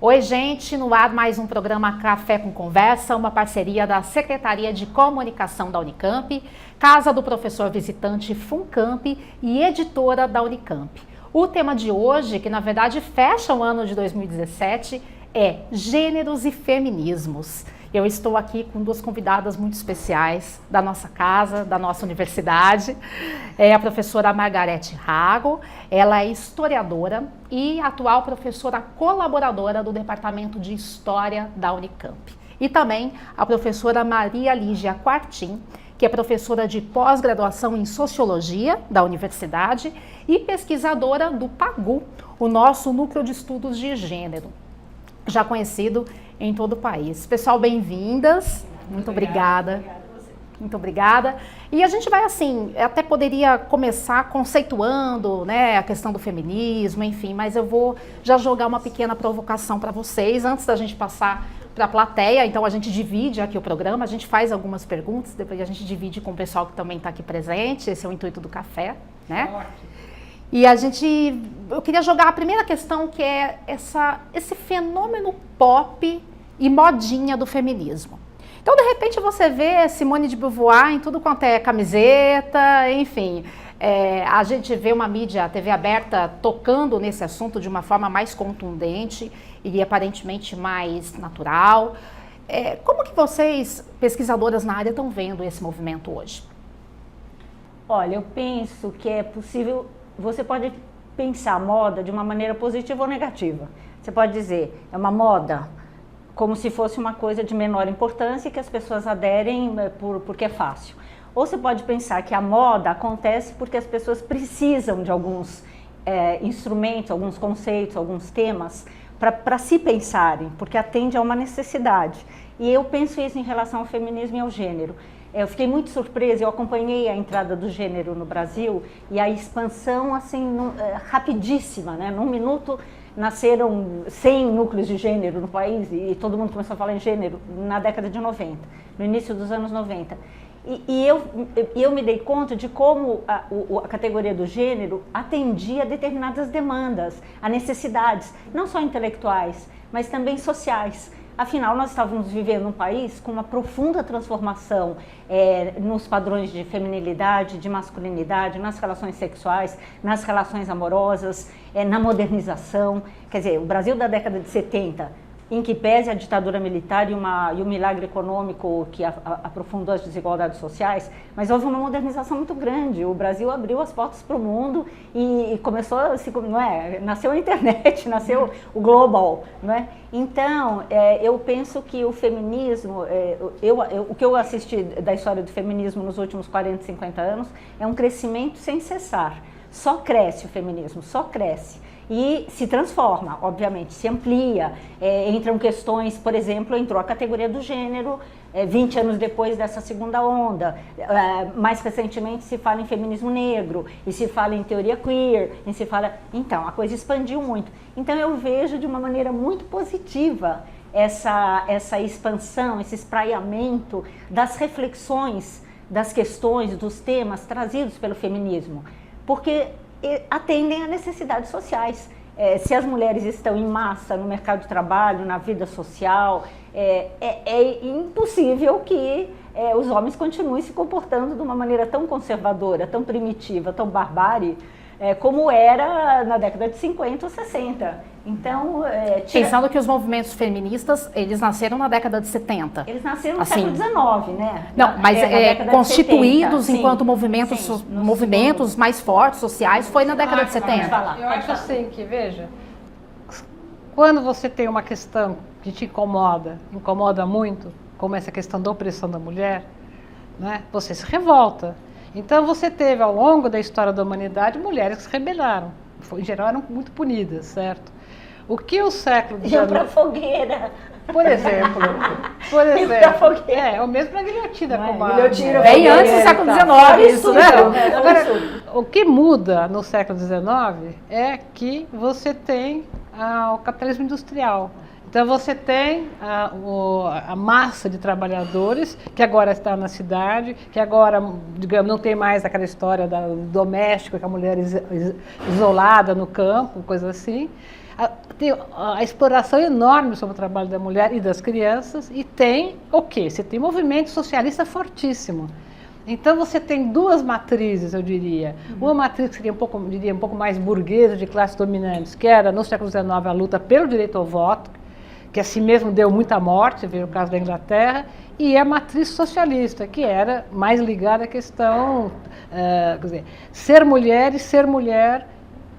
Oi, gente, no ar mais um programa Café com Conversa, uma parceria da Secretaria de Comunicação da Unicamp, Casa do Professor Visitante FUNCAMP e editora da Unicamp. O tema de hoje, que na verdade fecha o ano de 2017, é Gêneros e Feminismos. Eu estou aqui com duas convidadas muito especiais da nossa casa, da nossa universidade. É a professora Margarete Rago, ela é historiadora e atual professora colaboradora do Departamento de História da Unicamp. E também a professora Maria Lígia Quartim, que é professora de pós-graduação em Sociologia da Universidade e pesquisadora do PAGU, o nosso Núcleo de Estudos de Gênero, já conhecido em todo o país. Pessoal, bem-vindas. Muito obrigada. Muito obrigada. E a gente vai assim, até poderia começar conceituando, né, a questão do feminismo, enfim, mas eu vou já jogar uma pequena provocação para vocês antes da gente passar para a plateia. Então a gente divide aqui o programa, a gente faz algumas perguntas, depois a gente divide com o pessoal que também está aqui presente. Esse é o intuito do café, né? E eu queria jogar a primeira questão, que é esse fenômeno pop e modinha do feminismo. Então, de repente, você vê Simone de Beauvoir em tudo quanto é camiseta, enfim. A gente vê uma mídia, a TV aberta, tocando nesse assunto de uma forma mais contundente e aparentemente mais natural. Como que vocês, pesquisadoras na área, estão vendo esse movimento hoje? Olha, eu penso que é possível. Você pode pensar a moda de uma maneira positiva ou negativa. Você pode dizer, é uma moda como se fosse uma coisa de menor importância e que as pessoas aderem porque é fácil. Ou você pode pensar que a moda acontece porque as pessoas precisam de alguns instrumentos, alguns conceitos, alguns temas para se pensarem, porque atende a uma necessidade. E eu penso isso em relação ao feminismo e ao gênero. Eu fiquei muito surpresa, eu acompanhei a entrada do gênero no Brasil e a expansão assim, rapidíssima, né? Num minuto nasceram 100 núcleos de gênero no país e todo mundo começou a falar em gênero na década de 90, no início dos anos 90. E eu me dei conta de como a categoria do gênero atendia a determinadas demandas, a necessidades, não só intelectuais, mas também sociais. Afinal, nós estávamos vivendo um país com uma profunda transformação nos padrões de feminilidade, de masculinidade, nas relações sexuais, nas relações amorosas, na modernização. Quer dizer, o Brasil da década de 70, em que pese a ditadura militar e o milagre econômico que aprofundou as desigualdades sociais, mas houve uma modernização muito grande. O Brasil abriu as portas para o mundo e começou a nasceu a internet, nasceu o global, não é? Então, eu penso que o feminismo, o que eu assisti da história do feminismo nos últimos 40, 50 anos, é um crescimento sem cessar. Só cresce o feminismo, só cresce. E se transforma, obviamente, se amplia, entram questões, por exemplo, entrou a categoria do gênero 20 anos depois dessa segunda onda, mais recentemente se fala em feminismo negro, e se fala em teoria queer, e se fala... Então, a coisa expandiu muito. Então eu vejo de uma maneira muito positiva essa expansão, esse espraiamento das reflexões, das questões, dos temas trazidos pelo feminismo, porque atendem a necessidades sociais. Se as mulheres estão em massa no mercado de trabalho, na vida social, é impossível que os homens continuem se comportando de uma maneira tão conservadora, tão primitiva, tão barbárie, como era na década de 50 ou 60. Então, pensando que os movimentos feministas, eles nasceram na década de 70. Eles nasceram no século XIX, né? Não, mas constituídos enquanto movimentos mais fortes, sociais, foi na década de 70. Eu acho assim que, veja, quando você tem uma questão que te incomoda muito, como essa questão da opressão da mulher, né, você se revolta. Então você teve ao longo da história da humanidade mulheres que se rebelaram, em geral eram muito punidas, certo? O que o século XIX... Iam para a fogueira. Por exemplo. O mesmo para a guilhotina. Bem antes do século XIX, isso, né? Agora, o que muda no século XIX é que você tem o capitalismo industrial. Então você tem a massa de trabalhadores que agora está na cidade, que agora, digamos, não tem mais aquela história do doméstico, que a mulher isolada no campo, coisa assim. tem a exploração enorme sobre o trabalho da mulher e das crianças, e tem o quê? Você tem movimento socialista fortíssimo. Então você tem duas matrizes, eu diria. Uma matriz que seria um pouco mais burguesa, de classes dominantes, que era no século XIX a luta pelo direito ao voto, que assim mesmo deu muita morte, você vê o caso da Inglaterra, e a matriz socialista, que era mais ligada à questão, quer dizer, ser mulher e ser mulher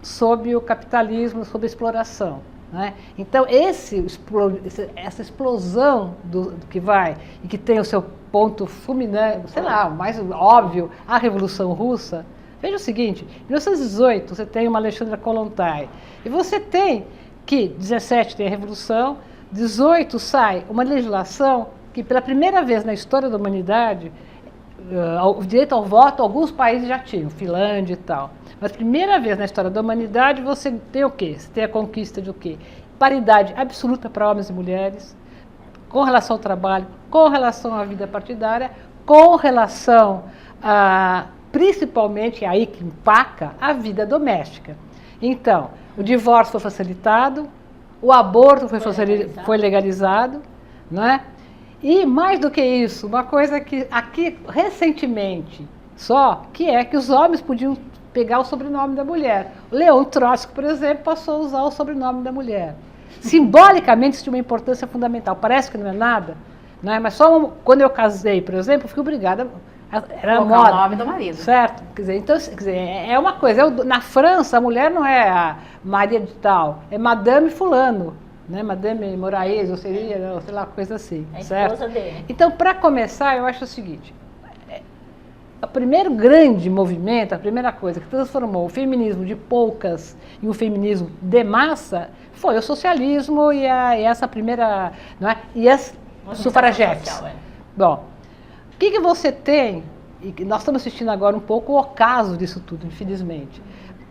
sob o capitalismo, sob a exploração. Né? Então, essa explosão do que vai e que tem o seu ponto fulminante, sei lá, o mais óbvio, a Revolução Russa. Veja o seguinte, em 1918 você tem uma Alexandra Kollontai, e você tem que, 17 tem a Revolução, 18 sai uma legislação que pela primeira vez na história da humanidade, o direito ao voto alguns países já tinham, Finlândia e tal. Mas primeira vez na história da humanidade você tem o quê? Você tem a conquista de o quê? Paridade absoluta para homens e mulheres, com relação ao trabalho, com relação à vida partidária, com relação a, principalmente, aí que empaca, a vida doméstica. Então, o divórcio foi facilitado, o aborto foi legalizado, não é? E mais do que isso, uma coisa que aqui recentemente só, que é que os homens podiam pegar o sobrenome da mulher. O Leon Trotsky, por exemplo, passou a usar o sobrenome da mulher. Simbolicamente isso tinha uma importância fundamental. Parece que não é nada, não é? Mas só quando eu casei, por exemplo, eu fui obrigada era a moda. O nome do marido. Certo? Quer dizer, então, quer dizer, é uma coisa. Na França, a mulher não é a Maria de tal, é Madame Fulano. Né, Madame Moraes, ou seria, sei lá, coisa assim. A certo? esposa dele. Então, para começar, eu acho o seguinte: o primeiro grande movimento, a primeira coisa que transformou o feminismo de poucas em um feminismo de massa foi o socialismo e essa primeira, não é? E as sufragetes. Social, Bom, o que você tem, e nós estamos assistindo agora um pouco o ocaso disso tudo, infelizmente.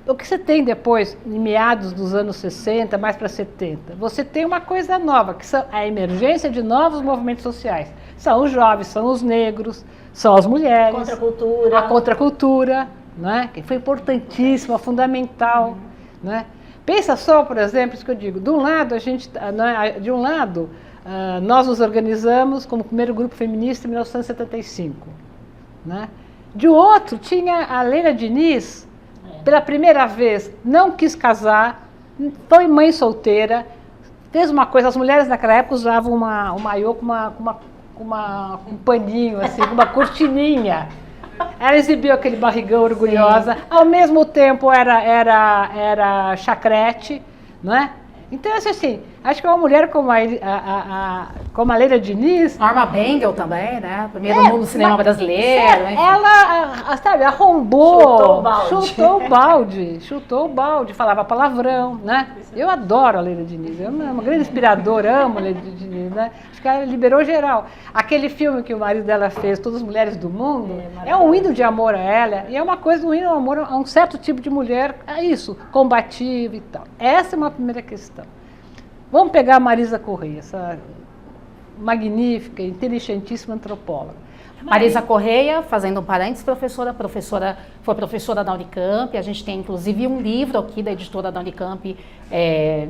O que você tem depois, em meados dos anos 60, mais para 70? Você tem uma coisa nova, que são a emergência de novos movimentos sociais. São os jovens, são os negros, são as mulheres. Contracultura. A contracultura, né? Que foi importantíssima, fundamental. Né? Pensa só, por exemplo, isso que eu digo. De um lado, nós nos organizamos como primeiro grupo feminista em 1975. Né? De outro, tinha a Leila Diniz, pela primeira vez, não quis casar, foi mãe solteira, fez uma coisa, as mulheres naquela época usavam um maiô com um paninho, assim, uma cortininha. Ela exibiu aquele barrigão orgulhosa, sim. Ao mesmo tempo era chacrete, não é? Então, assim, acho que uma mulher como a Leila Diniz... Norma Bengel também, né? Primeiro mundo do cinema brasileiro. Ela, sabe, arrombou, chutou o balde, falava palavrão, né? Eu adoro a Leila Diniz, é uma grande inspiradora, amo a Leila Diniz, né? Acho que ela liberou geral. Aquele filme que o marido dela fez, Todas as Mulheres do Mundo, é um hino de amor a ela, e é uma coisa do hino de amor a um certo tipo de mulher, é isso, combativa e tal. Essa é uma primeira questão. Vamos pegar a Marisa Correia, essa magnífica, inteligentíssima antropóloga. Marisa Correia, fazendo um parênteses, foi professora da Unicamp. A gente tem inclusive um livro aqui da editora da Unicamp,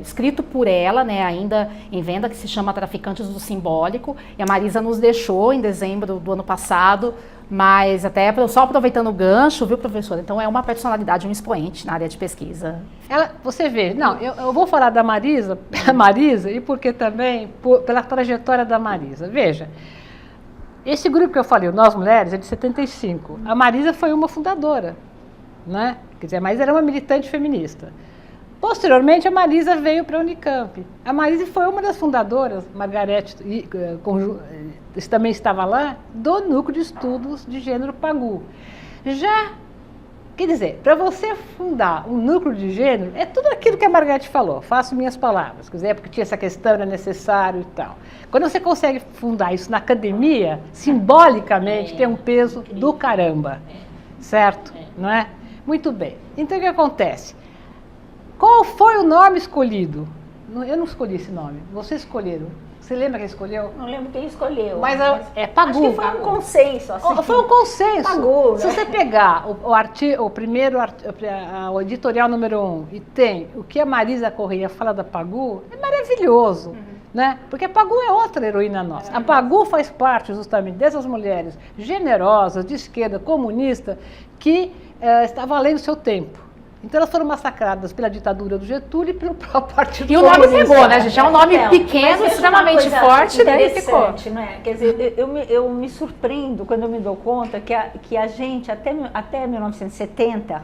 escrito por ela, né, ainda em venda, que se chama Traficantes do Simbólico. E a Marisa nos deixou em dezembro do ano passado, mas até só aproveitando o gancho, viu, professora? Então é uma personalidade, um expoente na área de pesquisa. Você vê, eu vou falar da Marisa, e porque também, pela trajetória da Marisa. Veja, esse grupo que eu falei, Nós Mulheres, é de 75. A Marisa foi uma fundadora, né? Quer dizer, a Marisa era uma militante feminista. Posteriormente, a Marisa veio para a Unicamp. A Marisa foi uma das fundadoras, Margarete também estava lá, do Núcleo de Estudos de Gênero PAGU. Quer dizer, para você fundar um núcleo de gênero, é tudo aquilo que a Margarete falou, faço minhas palavras, quer dizer, porque tinha essa questão, era necessário e tal. Quando você consegue fundar isso na academia, simbolicamente tem um peso do caramba, certo? Não é? Muito bem. Então o que acontece? Qual foi o nome escolhido? Eu não escolhi esse nome, vocês escolheram. Você lembra quem escolheu? Não lembro quem escolheu. Mas é Pagu. Acho que foi um consenso. Assim. Foi um consenso. Pagu, Se né? você pegar o editorial número 1 e tem o que a Marisa Corrêa fala da Pagu, é maravilhoso. Né? Porque a Pagu é outra heroína nossa. A Pagu faz parte justamente dessas mulheres generosas, de esquerda, comunista, que estavam além do seu tempo. Então elas foram massacradas pela ditadura do Getúlio e pelo próprio Partido E o nome pegou, né, gente? É um nome pequeno, extremamente forte, daí ficou. Não é? Quer dizer, eu me surpreendo quando eu me dou conta que a gente, até 1970,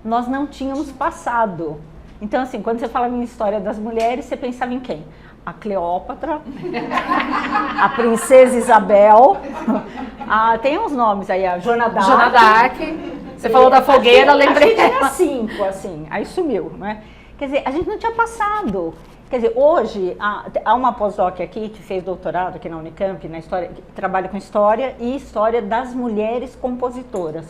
nós não tínhamos passado. Então, assim, quando você fala em história das mulheres, você pensava em quem? A Cleópatra, a Princesa Isabel, tem uns nomes aí, a Joana d'Arc. Joana d'Arc. Você falou da fogueira, eu lembrei. A gente tinha 5, assim, aí sumiu, né? Quer dizer, a gente não tinha passado. Quer dizer, hoje, há uma pós-doc aqui que fez doutorado aqui na Unicamp, na história, que trabalha com história e história das mulheres compositoras.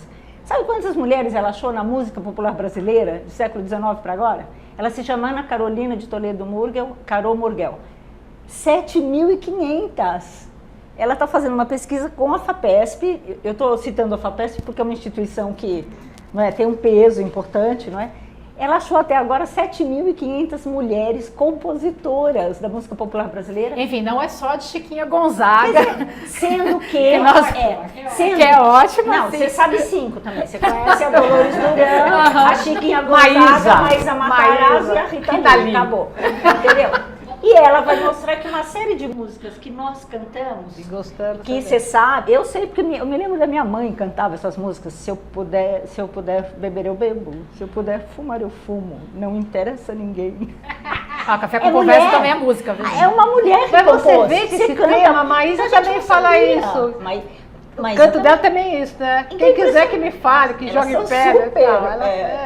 Sabe quantas mulheres ela achou na música popular brasileira, do século XIX para agora? Ela se chama Ana Carolina de Toledo Murgel, Carol Murgel. 7.500. Ela está fazendo uma pesquisa com a FAPESP. Eu estou citando a FAPESP porque é uma instituição que, não é, tem um peso importante, não é? Ela achou até agora 7.500 mulheres compositoras da música popular brasileira. Enfim, não é só de Chiquinha Gonzaga. Sendo que... que é ótimo. Não, assim. você sabe 5 também. Você conhece a Dolores Duran, a Chiquinha Gonzaga, a Maísa Matarazzo e a Rita Lee. Acabou. Entendeu? E ela vai mostrar que uma série de músicas que nós cantamos, E gostando que você sabe, eu sei porque eu me lembro da minha mãe cantava essas músicas. Se eu puder beber, eu bebo. Se eu puder fumar, eu fumo. Não interessa a ninguém. Café com Conversa também é música, viu? É uma mulher que Mas você compôs. vê que esse canta, tema, a Maísa também fala isso. O canto dela também é isso, né? Quem quiser que me fale, que jogue pedra. Super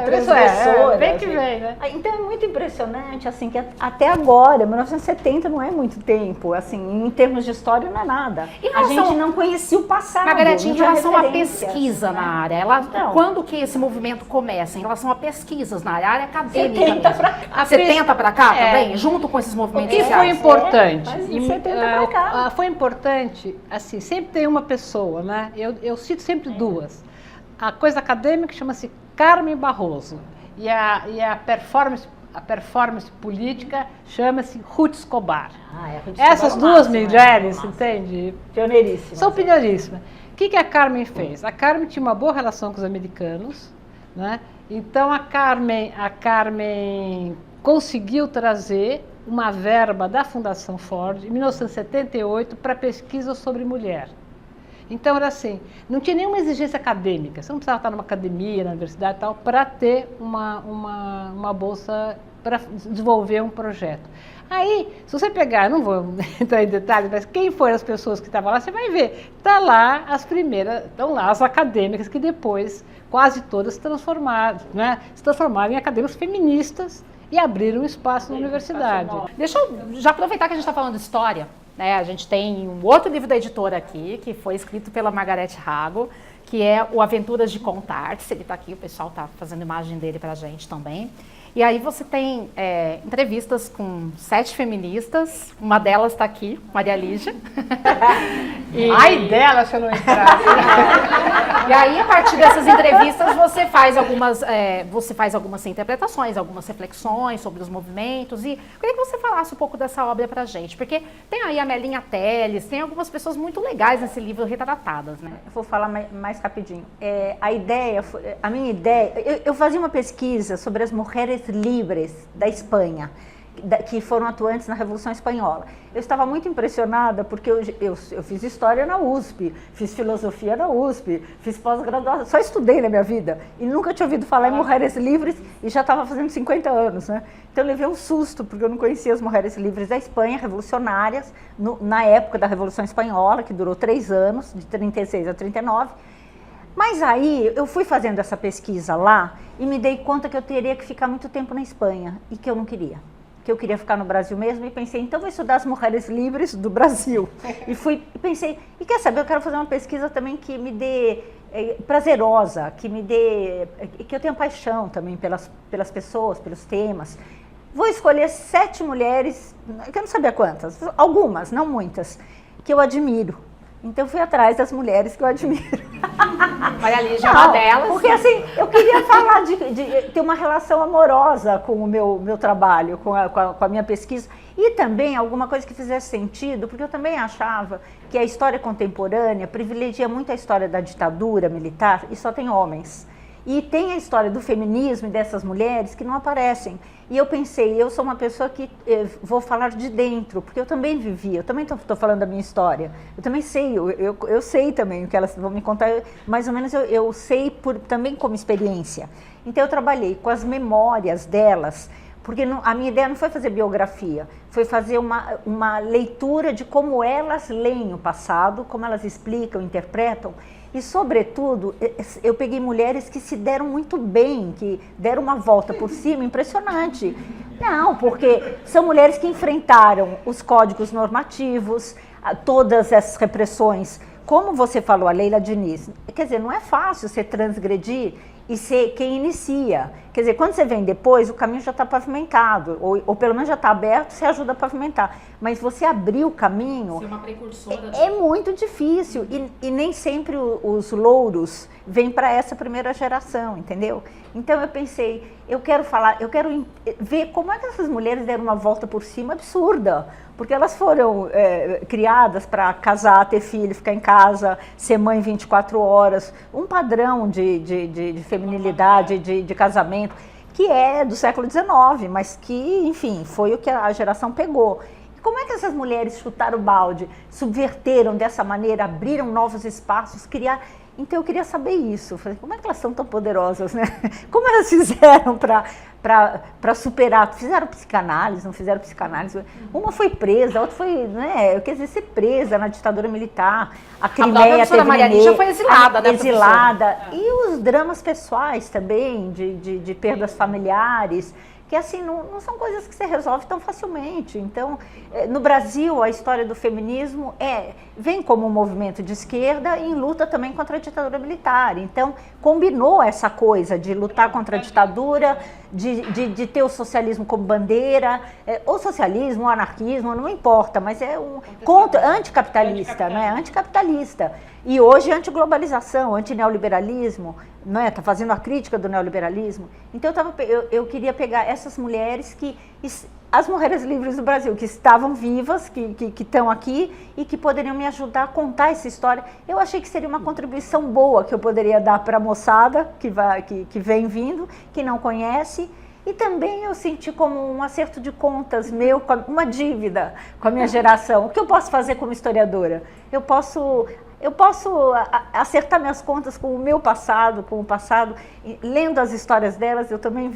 transgressoras. Vem que vem, né? Então é muito impressionante, assim, que até agora, 1970 não é muito tempo, assim, em termos de história não é nada. A gente não conhecia o passado. Margarete, em relação à referências, pesquisa na área, quando que esse movimento começa? Em relação a pesquisas na área acadêmica? 70 pra cá. 70 para cá também? Junto com esses movimentos O que foi sociais? importante? Mas em 70 pra cá. Foi importante, assim, sempre tem uma pessoa, né? Eu cito sempre duas. A coisa acadêmica chama-se Carmen Barroso e a performance política chama-se Ruth Escobar. Essas duas mulheres, entende? Pioneiríssimas. São pioneiríssimas. O que a Carmen fez? A Carmen tinha uma boa relação com os americanos, né? Então a Carmen conseguiu trazer uma verba da Fundação Ford em 1978 para pesquisa sobre mulher. Então era assim, não tinha nenhuma exigência acadêmica, você não precisava estar numa academia, na universidade e tal, para ter uma bolsa para desenvolver um projeto. Aí, se você pegar, não vou entrar em detalhes, mas quem foram as pessoas que estavam lá, você vai ver, está lá as primeiras, estão lá as acadêmicas que depois, quase todas se transformaram em acadêmicas feministas e abriram espaço na universidade. Deixa eu já aproveitar que a gente está falando de história. A gente tem um outro livro da editora aqui, que foi escrito pela Margarete Rago, que é o Aventuras de Contar-se. Ele está aqui, o pessoal está fazendo imagem dele para a gente também. E aí você tem entrevistas com 7 feministas, uma delas está aqui, Maria Lígia. Ai dela se eu não entrasse. E aí, a partir dessas entrevistas, você faz algumas interpretações, algumas reflexões sobre os movimentos. E eu queria que você falasse um pouco dessa obra pra gente, porque tem aí a Melinha Teles, tem algumas pessoas muito legais nesse livro retratadas, né? Eu vou falar mais rapidinho. A minha ideia, eu fazia uma pesquisa sobre as mulheres livres da Espanha, que foram atuantes na Revolução Espanhola. Eu estava muito impressionada porque eu fiz história na USP, fiz filosofia na USP, fiz pós-graduação, só estudei na minha vida e nunca tinha ouvido falar em mulheres livres e já estava fazendo 50 anos, né? Então eu levei um susto porque eu não conhecia as mulheres livres da Espanha, revolucionárias, na época da Revolução Espanhola, que durou 3 anos, de 36 a 39. Mas aí eu fui fazendo essa pesquisa lá e me dei conta que eu teria que ficar muito tempo na Espanha e que eu não queria. Que eu queria ficar no Brasil mesmo e pensei, então vou estudar as mulheres livres do Brasil. E pensei, e quer saber, eu quero fazer uma pesquisa também que me dê prazerosa, que eu tenha paixão também pelas pessoas, pelos temas. vou escolher 7 mulheres, que eu não sabia quantas, algumas, não muitas, que eu admiro. Então, eu fui atrás das mulheres que eu admiro. Olha ali, já uma delas. Porque assim, eu queria falar de ter uma relação amorosa com o meu trabalho, com a minha pesquisa. E também alguma coisa que fizesse sentido, porque eu também achava que a história contemporânea privilegia muito a história da ditadura militar e só tem homens. E tem a história do feminismo e dessas mulheres que não aparecem. E eu pensei, eu sou uma pessoa que vou falar de dentro, porque eu também vivi, eu também estou falando da minha história. Eu também sei, eu sei também o que elas vão me contar, mais ou menos eu sei também como experiência. Então eu trabalhei com as memórias delas, porque a minha ideia não foi fazer biografia, foi fazer uma leitura de como elas leem o passado, como elas explicam, interpretam. E, sobretudo, eu peguei mulheres que se deram muito bem, que deram uma volta por cima impressionante. Não, porque são mulheres que enfrentaram os códigos normativos, todas essas repressões. Como você falou, a Leila Diniz, quer dizer, não é fácil você transgredir e ser quem inicia. Quer dizer, quando você vem depois, o caminho já está pavimentado, ou pelo menos já está aberto, você ajuda a pavimentar. Mas você abrir o caminho ser uma precursora é muito difícil e nem sempre os louros vêm para essa primeira geração, entendeu? Então eu pensei, eu quero ver como é que essas mulheres deram uma volta por cima absurda, porque elas foram criadas para casar, ter filho, ficar em casa, ser mãe 24 horas, um padrão de feminilidade, de casamento, que é do século XIX, mas que, enfim, foi o que a geração pegou. E como é que essas mulheres chutaram o balde, subverteram dessa maneira, abriram novos espaços, criaram... Então eu queria saber isso, falei, como é que elas são tão poderosas, né? Como elas fizeram para superar? Fizeram psicanálise, não fizeram psicanálise? Uma foi presa, a outra foi, né? Quer dizer, ser presa na ditadura militar. A Crimeia teve Maria Lígia foi exilada, né, exilada. E os dramas pessoais também, de perdas familiares, que assim, não são coisas que você resolve tão facilmente. Então, no Brasil, a história do feminismo vem como um movimento de esquerda e em luta também contra a ditadura militar. Então, combinou essa coisa de lutar contra a ditadura, de ter o socialismo como bandeira, ou socialismo, ou anarquismo, não importa, mas é anticapitalista, né? Anticapitalista. E hoje antiglobalização, antineoliberalismo, não é? Está fazendo a crítica do neoliberalismo. Então eu queria pegar essas mulheres as mulheres livres do Brasil, que estavam vivas, que estão aqui e que poderiam me ajudar a contar essa história. Eu achei que seria uma contribuição boa que eu poderia dar para a moçada que vem vindo, que não conhece. E também eu senti como um acerto de contas meu, uma dívida com a minha geração. O que eu posso fazer como historiadora? Eu posso acertar minhas contas com o meu passado, com o passado, lendo as histórias delas, eu também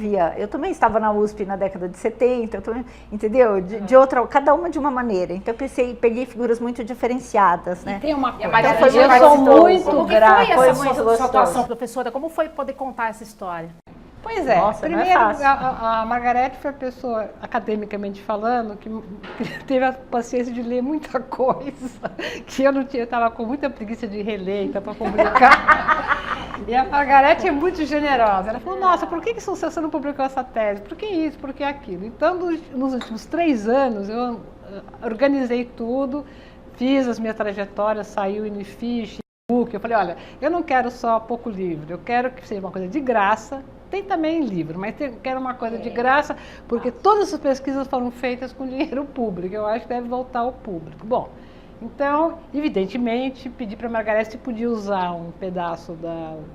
estava na USP na década de 70, entendeu? De outra, cada uma de uma maneira. Então eu peguei figuras muito diferenciadas, né? E tem uma coisa, então, eu sou muito grata. Foi essa sua atuação, professora? Como foi poder contar essa história? Pois é, Nossa, primeiro não é fácil. a Margarete foi a pessoa, academicamente falando, que teve a paciência de ler muita coisa, que eu não tinha, eu estava com muita preguiça de reler, então para publicar. E a Margarete é muito generosa, ela falou, nossa, por que você não publicou essa tese? Por que isso, por que aquilo? Então, nos últimos 3 anos, eu organizei tudo, fiz as minhas trajetórias, saiu em ficha, e-book, eu falei, olha, eu não quero só pouco livro, eu quero que seja uma coisa de graça. Tem também livro, mas quero uma coisa de graça, porque todas as pesquisas foram feitas com dinheiro público, eu acho que deve voltar ao público. Bom, então, evidentemente, pedi para a Margarete se podia usar um pedaço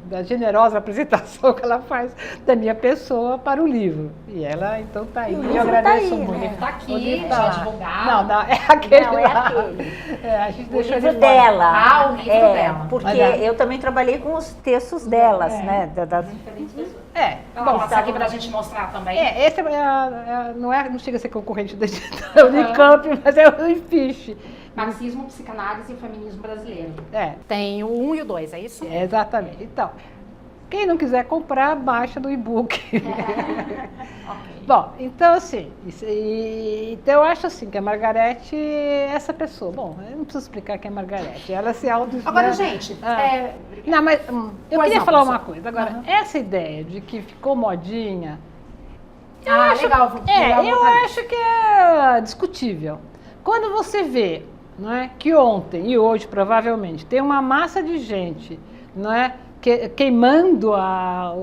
da generosa apresentação que ela faz da minha pessoa para o livro. E ela, então, está aí. Eu agradeço muito. O livro está aqui, O livro já lá. divulgado. Não, é aquele Não, é lá. aquele. A gente O deixou livro ele fora. dela. O livro dela. Porque eu também trabalhei com os textos delas, né? Vamos passar aqui para a gente mostrar também. Esse não chega a ser concorrente da Unicamp, mas é o Unfish. Marxismo, psicanálise e feminismo brasileiro. Tem o 1 e o 2, é isso? Exatamente. Então, quem não quiser comprar, baixa do e-book. Okay. Bom, então assim, então eu acho assim que a Margarete é essa pessoa. Bom, eu não preciso explicar quem é a Margarete. Ela se auto. Agora, gente, não, mas eu queria não, falar professor. uma coisa. Agora, essa ideia de que ficou modinha, Eu acho que é discutível. Quando você vê, não é, que ontem e hoje provavelmente tem uma massa de gente, não é, queimando a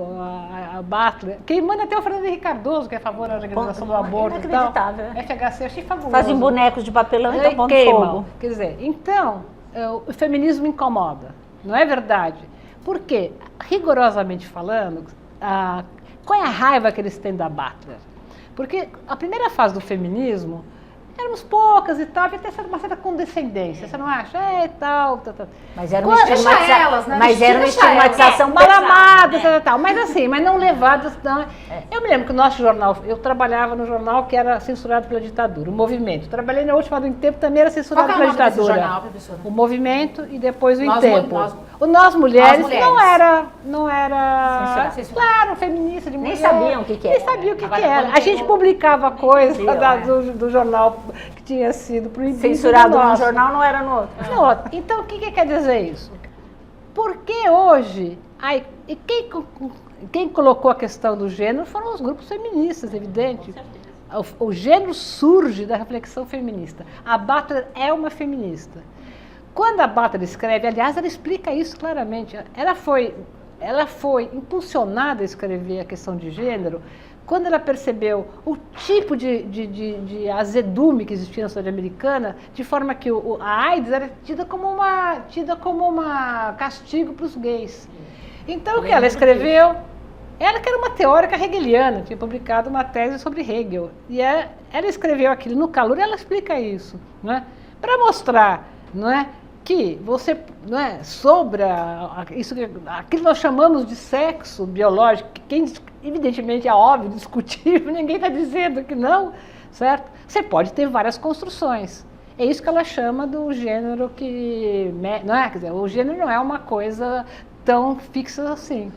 Butler, queimando até o Fernando Henrique Cardoso, que é a favor da legalização do aborto e tal. FHC, achei fabuloso. Fazem bonecos de papelão e então queimam. Quer dizer, então, o feminismo incomoda, não é verdade? Porque, rigorosamente falando, qual é a raiva que eles têm da Butler? Porque a primeira fase do feminismo, éramos poucas e tal, havia até uma certa condescendência, você não acha? Tal. Mas era uma estigmatização mal amadas, tal. Mas assim, mas não levadas. Não. Eu me lembro que o nosso jornal, eu trabalhava no jornal que era censurado pela ditadura, o Movimento. Trabalhei na última do Em Tempo, também era censurado pela ditadura. Jornal, professora? O Movimento e depois o Em Tempo. Nós mulheres não era claro, feminista de mulher. Nem sabiam o que era. Nem sabiam o que era. A gente publicava coisa do jornal que tinha sido proibido. Censurado num jornal, não era no outro. Então, o que quer dizer isso? Porque hoje, quem colocou a questão do gênero foram os grupos feministas, evidente. O gênero surge da reflexão feminista. A Butler é uma feminista. Quando a Butler escreve, aliás, ela explica isso claramente. Ela foi impulsionada a escrever a questão de gênero quando ela percebeu o tipo de azedume que existia na sociedade americana, de forma que a AIDS era tida como uma castigo para os gays. Então, o que ela escreveu? Ela que era uma teórica hegeliana, tinha publicado uma tese sobre Hegel. E ela escreveu aquilo no Calor e ela explica isso, não é? Para mostrar, não é, que você, não é, sobre aquilo que nós chamamos de sexo biológico, que evidentemente é óbvio, discutível, ninguém está dizendo que não, certo? Você pode ter várias construções. É isso que ela chama do gênero que, não é? Quer dizer, o gênero não é uma coisa tão fixa assim.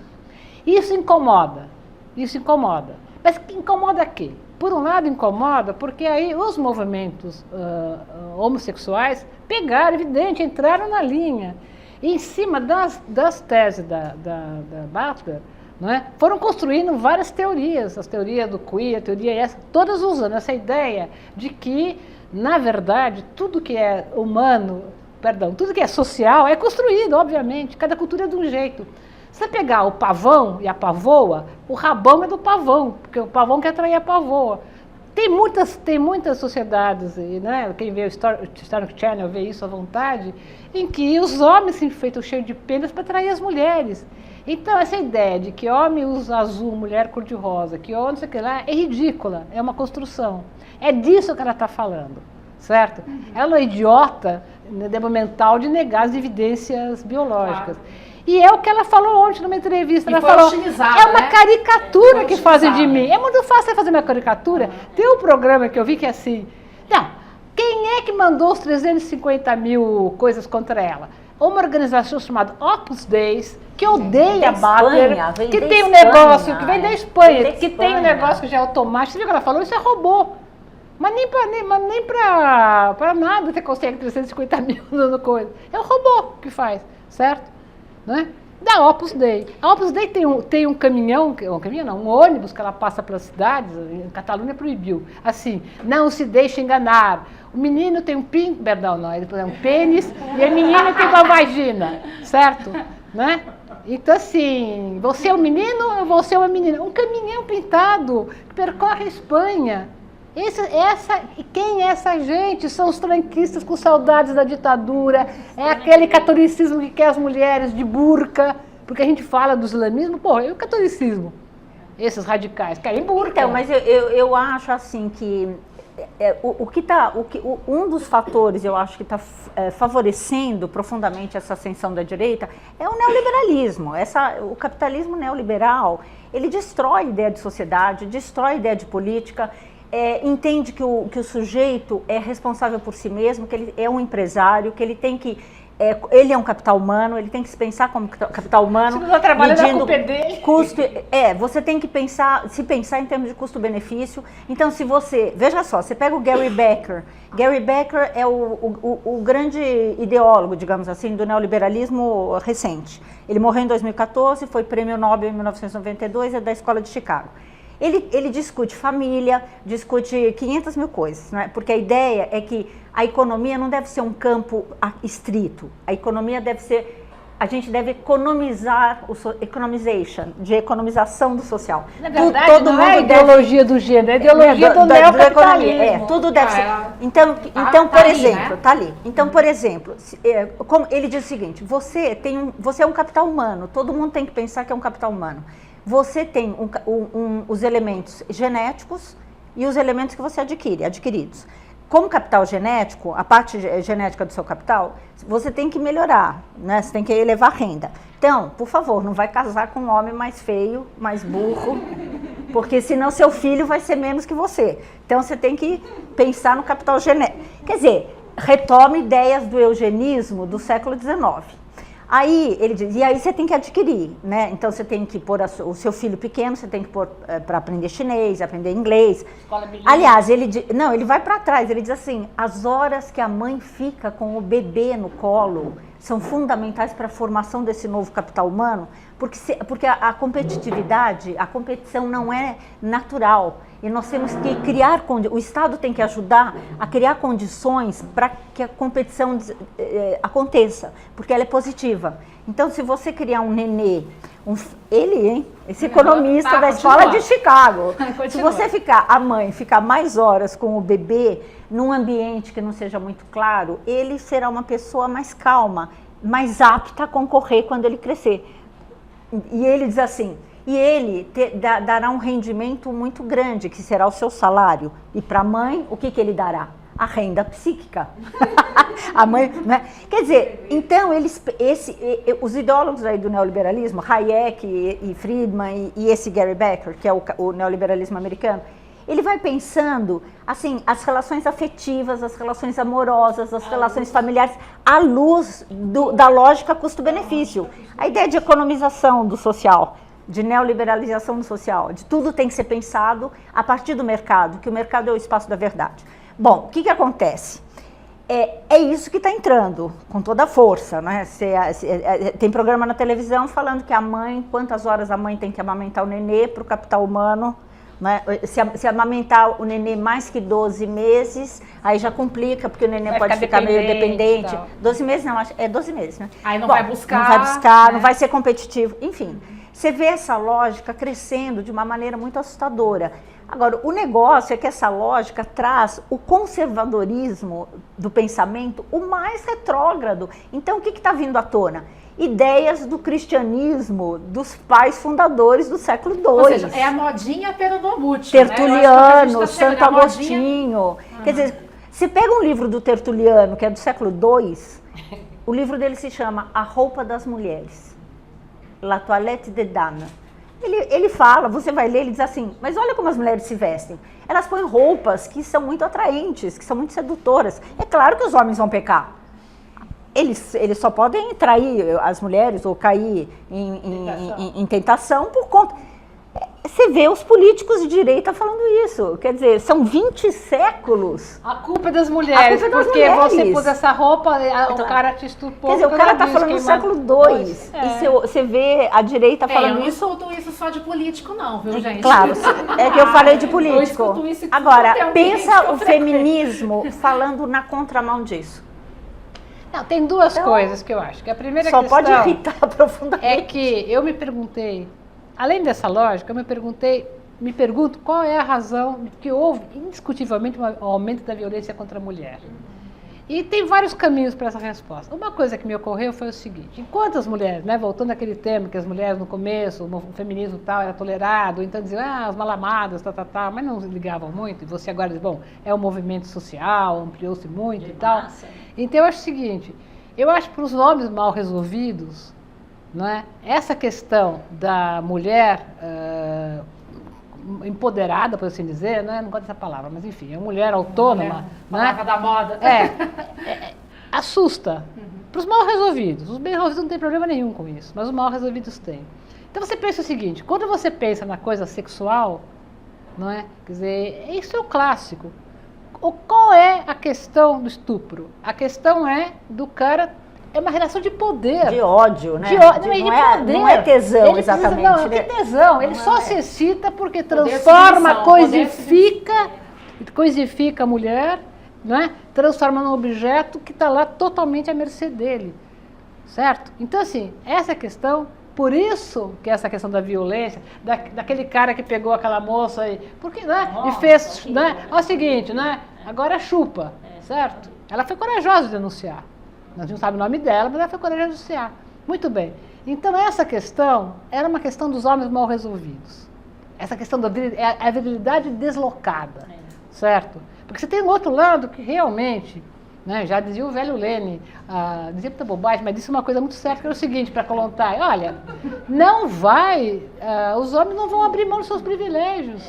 Isso incomoda. Mas incomoda quê? Por um lado incomoda porque aí os movimentos homossexuais pegaram, evidente, entraram na linha. E em cima das teses da Butler, não é? Foram construindo várias teorias, as teorias do queer, a teoria essa, todas usando essa ideia de que, na verdade, tudo que é tudo que é social é construído, obviamente, cada cultura é de um jeito. Se você pegar o pavão e a pavoa, o rabão é do pavão, porque o pavão quer atrair a pavoa. Tem muitas sociedades, né? Quem vê o Historic Channel vê isso à vontade, em que os homens se enfeitam cheios de penas para atrair as mulheres. Então, essa ideia de que homem usa azul, mulher cor-de-rosa, que homem não sei o que lá, é ridícula, é uma construção. É disso que ela está falando, certo? Ela é idiota, débil mental, de negar as evidências biológicas. Claro. E é o que ela falou ontem numa entrevista. Ela falou, é uma caricatura que fazem de mim. É muito fácil fazer uma caricatura. Tem um programa que eu vi que é assim, não, quem é que mandou os 350 mil coisas contra ela? Uma organização chamada Opus Dei, que odeia a Butler, que tem um negócio, que vem da Espanha, que tem um negócio que já é automático. Você viu o que ela falou? Isso é robô. Mas nem para nada você consegue 350 mil dando coisa. É o robô que faz, certo? Né? Da Opus Dei. A Opus Dei tem um caminhão, um ônibus que ela passa pelas cidades, em Catalunha proibiu. Assim, não se deixe enganar. O menino tem um ele tem um pênis e a menina tem uma vagina, certo? Né? Então assim, você é um menino ou você é uma menina? Um caminhão pintado que percorre a Espanha. Quem é essa gente? São os franquistas com saudades da ditadura, é aquele catolicismo que quer as mulheres de burca, porque a gente fala do islamismo, e o catolicismo? Esses radicais querem burca. Então, mas eu acho assim que um dos fatores, eu acho que está favorecendo profundamente essa ascensão da direita é o neoliberalismo. O capitalismo neoliberal, ele destrói a ideia de sociedade, destrói a ideia de política. Entende que o sujeito é responsável por si mesmo, que ele é um empresário, que ele tem que... ele é um capital humano, ele tem que se pensar como capital humano. Se não trabalha na culpa dele. Custo, você tem que se pensar em termos de custo-benefício. Então, se você... Veja só, você pega o Gary Becker. Gary Becker é o grande ideólogo, digamos assim, do neoliberalismo recente. Ele morreu em 2014, foi prêmio Nobel em 1992, é da Escola de Chicago. Ele discute família, discute 500 mil coisas, né? Porque a ideia é que a economia não deve ser um campo estrito. A economia deve ser... A gente deve economizar, de economização do social. Na verdade, não é a ideologia do gênero, é a ideologia do neocapitalismo. Tudo deve ser. Então, por exemplo, tá ali. Então, por exemplo, como ele diz o seguinte, você é um capital humano, todo mundo tem que pensar que é um capital humano. Você tem os elementos genéticos e os elementos que você adquiridos. Como capital genético, a parte genética do seu capital, você tem que melhorar, né? Você tem que elevar a renda. Então, por favor, não vai casar com um homem mais feio, mais burro, porque senão seu filho vai ser menos que você. Então, você tem que pensar no capital genético. Quer dizer, retome ideias do eugenismo do século XIX. Aí ele diz, e aí você tem que adquirir, né? Então você tem que pôr o seu filho pequeno, você tem que pôr para aprender chinês, aprender inglês. Aliás, ele vai para trás, ele diz assim, as horas que a mãe fica com o bebê no colo são fundamentais para a formação desse novo capital humano, porque a competitividade, a competição não é natural. E nós temos que criar, o Estado tem que ajudar a criar condições para que a competição aconteça, porque ela é positiva. Então, se você criar um nenê, esse economista da escola de Chicago, se você a mãe ficar mais horas com o bebê, num ambiente que não seja muito claro, ele será uma pessoa mais calma, mais apta a concorrer quando ele crescer. E ele diz assim, e ele dará um rendimento muito grande, que será o seu salário. E para a mãe, o que ele dará? A renda psíquica. A mãe, né? Quer dizer, então, os ideólogos aí do neoliberalismo, Hayek e Friedman e esse Gary Becker, que é o neoliberalismo americano, ele vai pensando, assim, as relações afetivas, as relações amorosas, as relações familiares, à luz da lógica custo-benefício. A ideia de economização do social, de neoliberalização do social, de tudo tem que ser pensado a partir do mercado, que o mercado é o espaço da verdade. Bom, o que acontece? É isso que está entrando com toda a força, né? Tem programa na televisão falando que quantas horas a mãe tem que amamentar o nenê para o capital humano, né? Se amamentar o nenê mais que 12 meses, aí já complica, porque o nenê pode ficar meio dependente. 12 meses não, é 12 meses, né? Aí não vai buscar. Não vai buscar, né? Não vai ser competitivo, enfim. Você vê essa lógica crescendo de uma maneira muito assustadora. Agora, o negócio é que essa lógica traz o conservadorismo do pensamento o mais retrógrado. Então, o que está vindo à tona? Ideias do cristianismo dos pais fundadores do século II. Ou seja, é a modinha Peronomútil, Tertuliano, né? Santo Agostinho. Quer dizer, você pega um livro do Tertuliano, que é do século II, o livro dele se chama A Roupa das Mulheres. La Toilette des Dames. Ele fala, você vai ler, ele diz assim, mas olha como as mulheres se vestem. Elas põem roupas que são muito atraentes, que são muito sedutoras. É claro que os homens vão pecar. Eles só podem trair as mulheres ou cair em tentação por conta... Você vê os políticos de direita falando isso. Quer dizer, são 20 séculos. A culpa é das mulheres, porque você pôs essa roupa, o cara te estupou. Quer dizer, o cara está falando do século II. E você vê a direita falando isso. Eu não escuto isso só de político, não, viu, gente? Claro, é que eu falei de político. Eu escuto isso e agora, pensa o feminismo falando na contramão disso. Não, tem duas coisas que eu acho. Que a primeira só questão pode irritar profundamente. É que eu me perguntei, além dessa lógica, me pergunto qual é a razão de que houve indiscutivelmente um aumento da violência contra a mulher. E tem vários caminhos para essa resposta. Uma coisa que me ocorreu foi o seguinte, enquanto as mulheres, né, voltando àquele tema que as mulheres no começo, o feminismo tal era tolerado, então diziam, as malamadas, mas não ligavam muito, e você agora diz, bom, é um movimento social, ampliou-se muito e tal. Então eu acho o seguinte, eu acho que para os homens mal resolvidos, né, essa questão da mulher empoderada, por assim dizer, né? Não gosto dessa palavra, mas enfim, é uma mulher autônoma. Palavra da moda. Assusta. Para os mal resolvidos. Os bem resolvidos não tem problema nenhum com isso, mas os mal resolvidos têm. Então você pensa o seguinte, quando você pensa na coisa sexual, não é? Quer dizer, isso é o clássico. Qual é a questão do estupro? A questão é do cara é uma relação de poder. De ódio, né? De poder. Não é tesão, ele exatamente. Precisa, não, né? que tesão. Ele Não só é. se excita porque transforma, coisifica a mulher, né? Transforma num objeto que está lá totalmente à mercê dele. Certo? Então, assim, essa questão, por isso que essa questão da violência, daquele cara que pegou aquela moça aí, porque, né? E fez, né? É o seguinte, né? Agora chupa, certo? Ela foi corajosa de denunciar. Nós não sabemos o nome dela, mas ela foi corajosa de denunciar. Muito bem. Então, essa questão era uma questão dos homens mal resolvidos. Essa questão da a virilidade deslocada, certo? Porque você tem um outro lado que realmente, né, já dizia o velho Lênin, dizia muita bobagem, mas disse uma coisa muito certa, que era o seguinte para Kollontai: olha, os homens não vão abrir mão dos seus privilégios.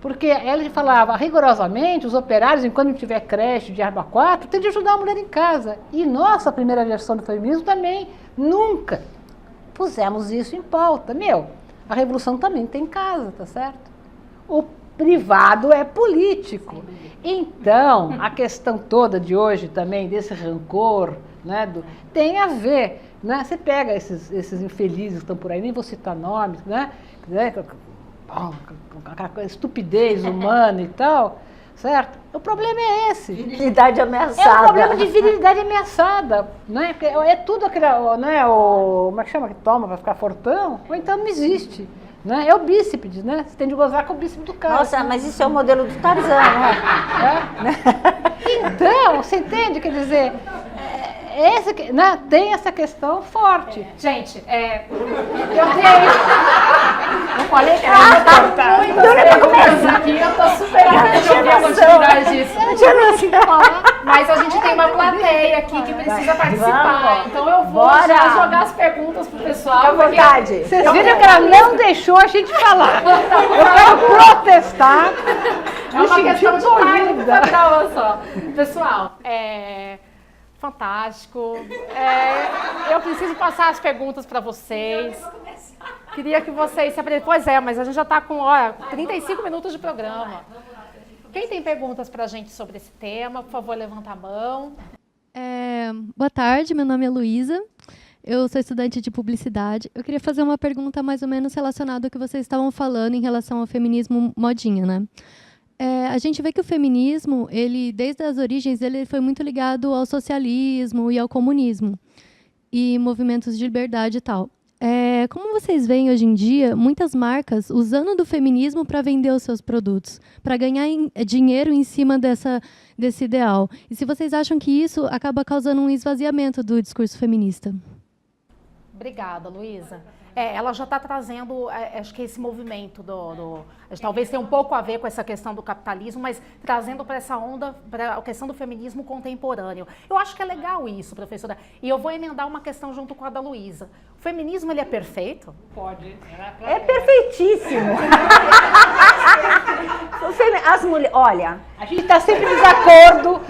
Porque ele falava, rigorosamente, os operários, enquanto não tiver creche de arma 4, tem de ajudar a mulher em casa. E nossa primeira versão do feminismo também, nunca pusemos isso em pauta. A revolução também tem casa, tá certo? O privado é político. Então, a questão toda de hoje também, desse rancor, né, tem a ver, né? Você pega esses infelizes que estão por aí, nem vou citar nomes, né? Com estupidez humana e tal, certo? O problema é esse. Virilidade ameaçada. É um problema de virilidade ameaçada, né? Porque é tudo aquele, né? Como é que chama que toma para ficar fortão? Ou então não existe, né? É o bíceps, né? Você tem de gozar com o bíceps do cara. Nossa, mas isso é o modelo do Tarzan, né? Então, você entende? Quer dizer, né, tem essa questão forte. Gente, eu falei que era muitas perguntas aqui, eu tô super afim de ouvir a continuidade disso. Eu não tinha noção. Mas a gente tem uma plateia aqui que precisa participar, Vamos. então eu vou Bora. já jogar as perguntas pro pessoal. Fica à vontade. Vocês viram que ela não deixou a gente falar. Eu quero protestar. É uma questão de time do programa só. Pessoal, fantástico. Eu preciso passar as perguntas para vocês. Queria que vocês se apresentem. Pois é, mas a gente já está com 35 minutos de programa. Quem tem perguntas para a gente sobre esse tema, por favor, levanta a mão. Boa tarde, meu nome é Luísa. Eu sou estudante de publicidade. Eu queria fazer uma pergunta mais ou menos relacionada ao que vocês estavam falando em relação ao feminismo modinha, né? A gente vê que o feminismo, desde as origens, ele foi muito ligado ao socialismo e ao comunismo, e movimentos de liberdade e tal. Como vocês veem hoje em dia, muitas marcas usando do feminismo para vender os seus produtos, para ganhar dinheiro em cima desse ideal. E se vocês acham que isso acaba causando um esvaziamento do discurso feminista? Obrigada, Luísa. Ela já está trazendo, acho que esse movimento talvez tenha um pouco a ver com essa questão do capitalismo, mas trazendo para essa onda, para a questão do feminismo contemporâneo. Eu acho que é legal isso, professora. E eu vou emendar uma questão junto com a da Luísa. O feminismo, ele é perfeito? Pode. É perfeitíssimo. As mulheres, olha, A gente está sempre em desacordo.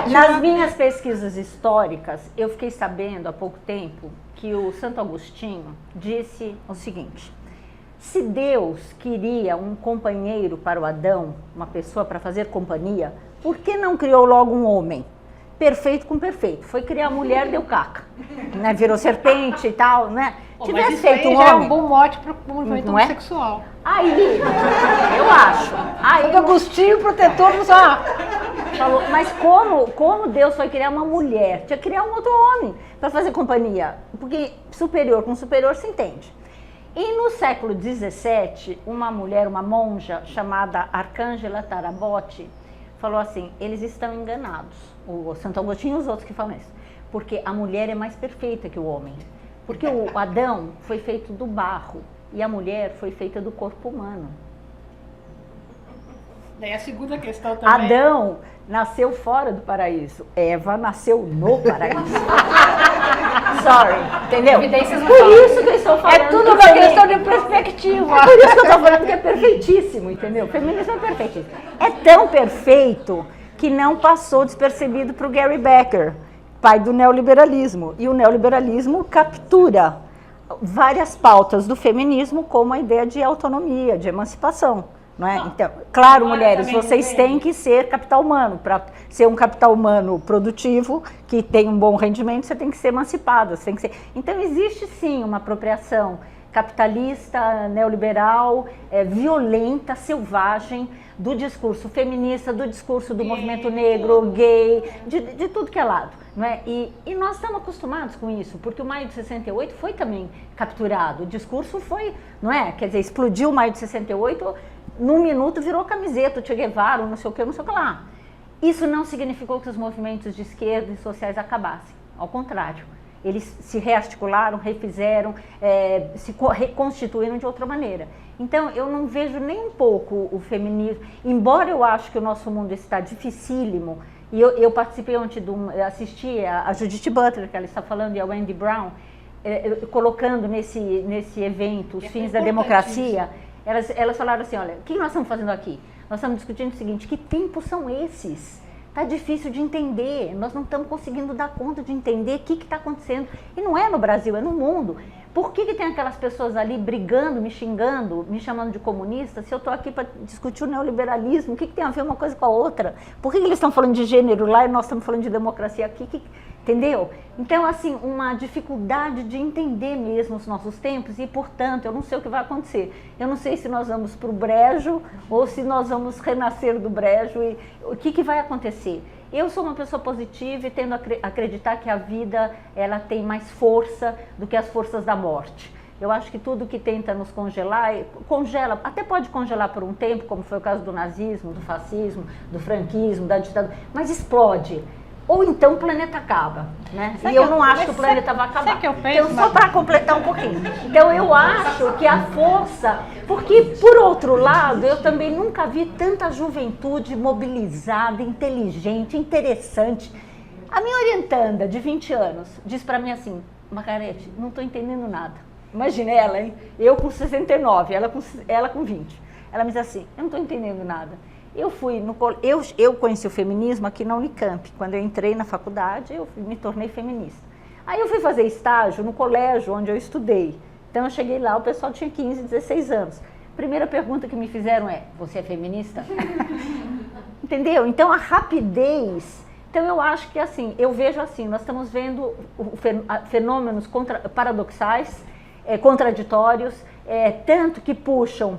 nas minhas pesquisas históricas, eu fiquei sabendo há pouco tempo que o Santo Agostinho disse o seguinte: se Deus queria um companheiro para o Adão, uma pessoa para fazer companhia, por que não criou logo um homem? Perfeito com perfeito. Foi criar a mulher, deu caca, né? Virou serpente e tal, né? Tivesse feito um já é homem. um bom mote para o movimento Não é? homossexual. Aí, eu acho. Santo Agostinho, protetor dos... Falou, mas como Deus foi criar uma mulher? Tinha que criar um outro homem para fazer companhia. Porque superior com superior se entende. E no século XVII, uma mulher, uma monja chamada Arcângela Tarabote, falou assim: eles estão enganados. O Santo Agostinho e os outros que falam isso. Porque a mulher é mais perfeita que o homem. Porque o Adão foi feito do barro e a mulher foi feita do corpo humano. Daí a segunda questão também. Adão nasceu fora do paraíso. Eva nasceu no paraíso. Sorry, entendeu? Por isso que eu estou falando. É tudo uma questão de perspectiva. É por isso que eu estou falando que é perfeitíssimo, entendeu? O feminismo é perfeitíssimo. É tão perfeito que não passou despercebido para o Gary Becker, pai do neoliberalismo. E o neoliberalismo captura várias pautas do feminismo, como a ideia de autonomia, de emancipação. Não é? Então, claro, mulheres, vocês têm que ser capital humano. Para ser um capital humano produtivo, que tem um bom rendimento, você tem que ser emancipada. Você tem que ser... Então, existe sim uma apropriação capitalista, neoliberal, violenta, selvagem, do discurso feminista, do discurso do movimento negro, gay, de tudo que é lado. Não é? E nós estamos acostumados com isso, porque o Maio de 68 foi também capturado. O discurso foi, não é? Quer dizer, explodiu o Maio de 68, num minuto virou camiseta, o Che Guevara, não sei o que lá. Isso não significou que os movimentos de esquerda e sociais acabassem. Ao contrário, eles se rearticularam, refizeram, se reconstituíram de outra maneira. Então, eu não vejo nem um pouco o feminismo, embora eu acho que o nosso mundo está dificílimo, e eu participei ontem, assisti a Judith Butler, que ela está falando, e a Wendy Brown, colocando nesse evento os fins da democracia, elas falaram assim, olha, o que nós estamos fazendo aqui? Nós estamos discutindo o seguinte, que tempos são esses? Está difícil de entender, nós não estamos conseguindo dar conta de entender o que está acontecendo. E não é no Brasil, é no mundo. Por que tem aquelas pessoas ali brigando, me xingando, me chamando de comunista, se eu estou aqui para discutir o neoliberalismo? O que tem a ver uma coisa com a outra? Por que eles estão falando de gênero lá e nós estamos falando de democracia aqui? Entendeu? Então, assim, uma dificuldade de entender mesmo os nossos tempos e, portanto, eu não sei o que vai acontecer. Eu não sei se nós vamos para o brejo ou se nós vamos renascer do brejo e o que vai acontecer. Eu sou uma pessoa positiva e tendo a acreditar que a vida ela tem mais força do que as forças da morte. Eu acho que tudo que tenta nos congelar, congela, até pode congelar por um tempo, como foi o caso do nazismo, do fascismo, do franquismo, da ditadura, mas explode. Ou então o planeta acaba, né? E eu não acho que o planeta vai acabar. Então, só para completar um pouquinho. Então, eu acho que a força... Porque, por outro lado, eu também nunca vi tanta juventude mobilizada, inteligente, interessante. A minha orientanda, de 20 anos, disse para mim assim, Margarete, não estou entendendo nada. Imagina ela, hein? Eu com 69, ela com 20. Ela me disse assim, eu não estou entendendo nada. Eu conheci o feminismo aqui na Unicamp. Quando eu entrei na faculdade, eu me tornei feminista. Aí eu fui fazer estágio no colégio onde eu estudei. Então eu cheguei lá, o pessoal tinha 15, 16 anos. Primeira pergunta que me fizeram é, você é feminista? Entendeu? Então a rapidez... Então eu acho que assim, eu vejo assim, nós estamos vendo fenômenos paradoxais, contraditórios, tanto que puxam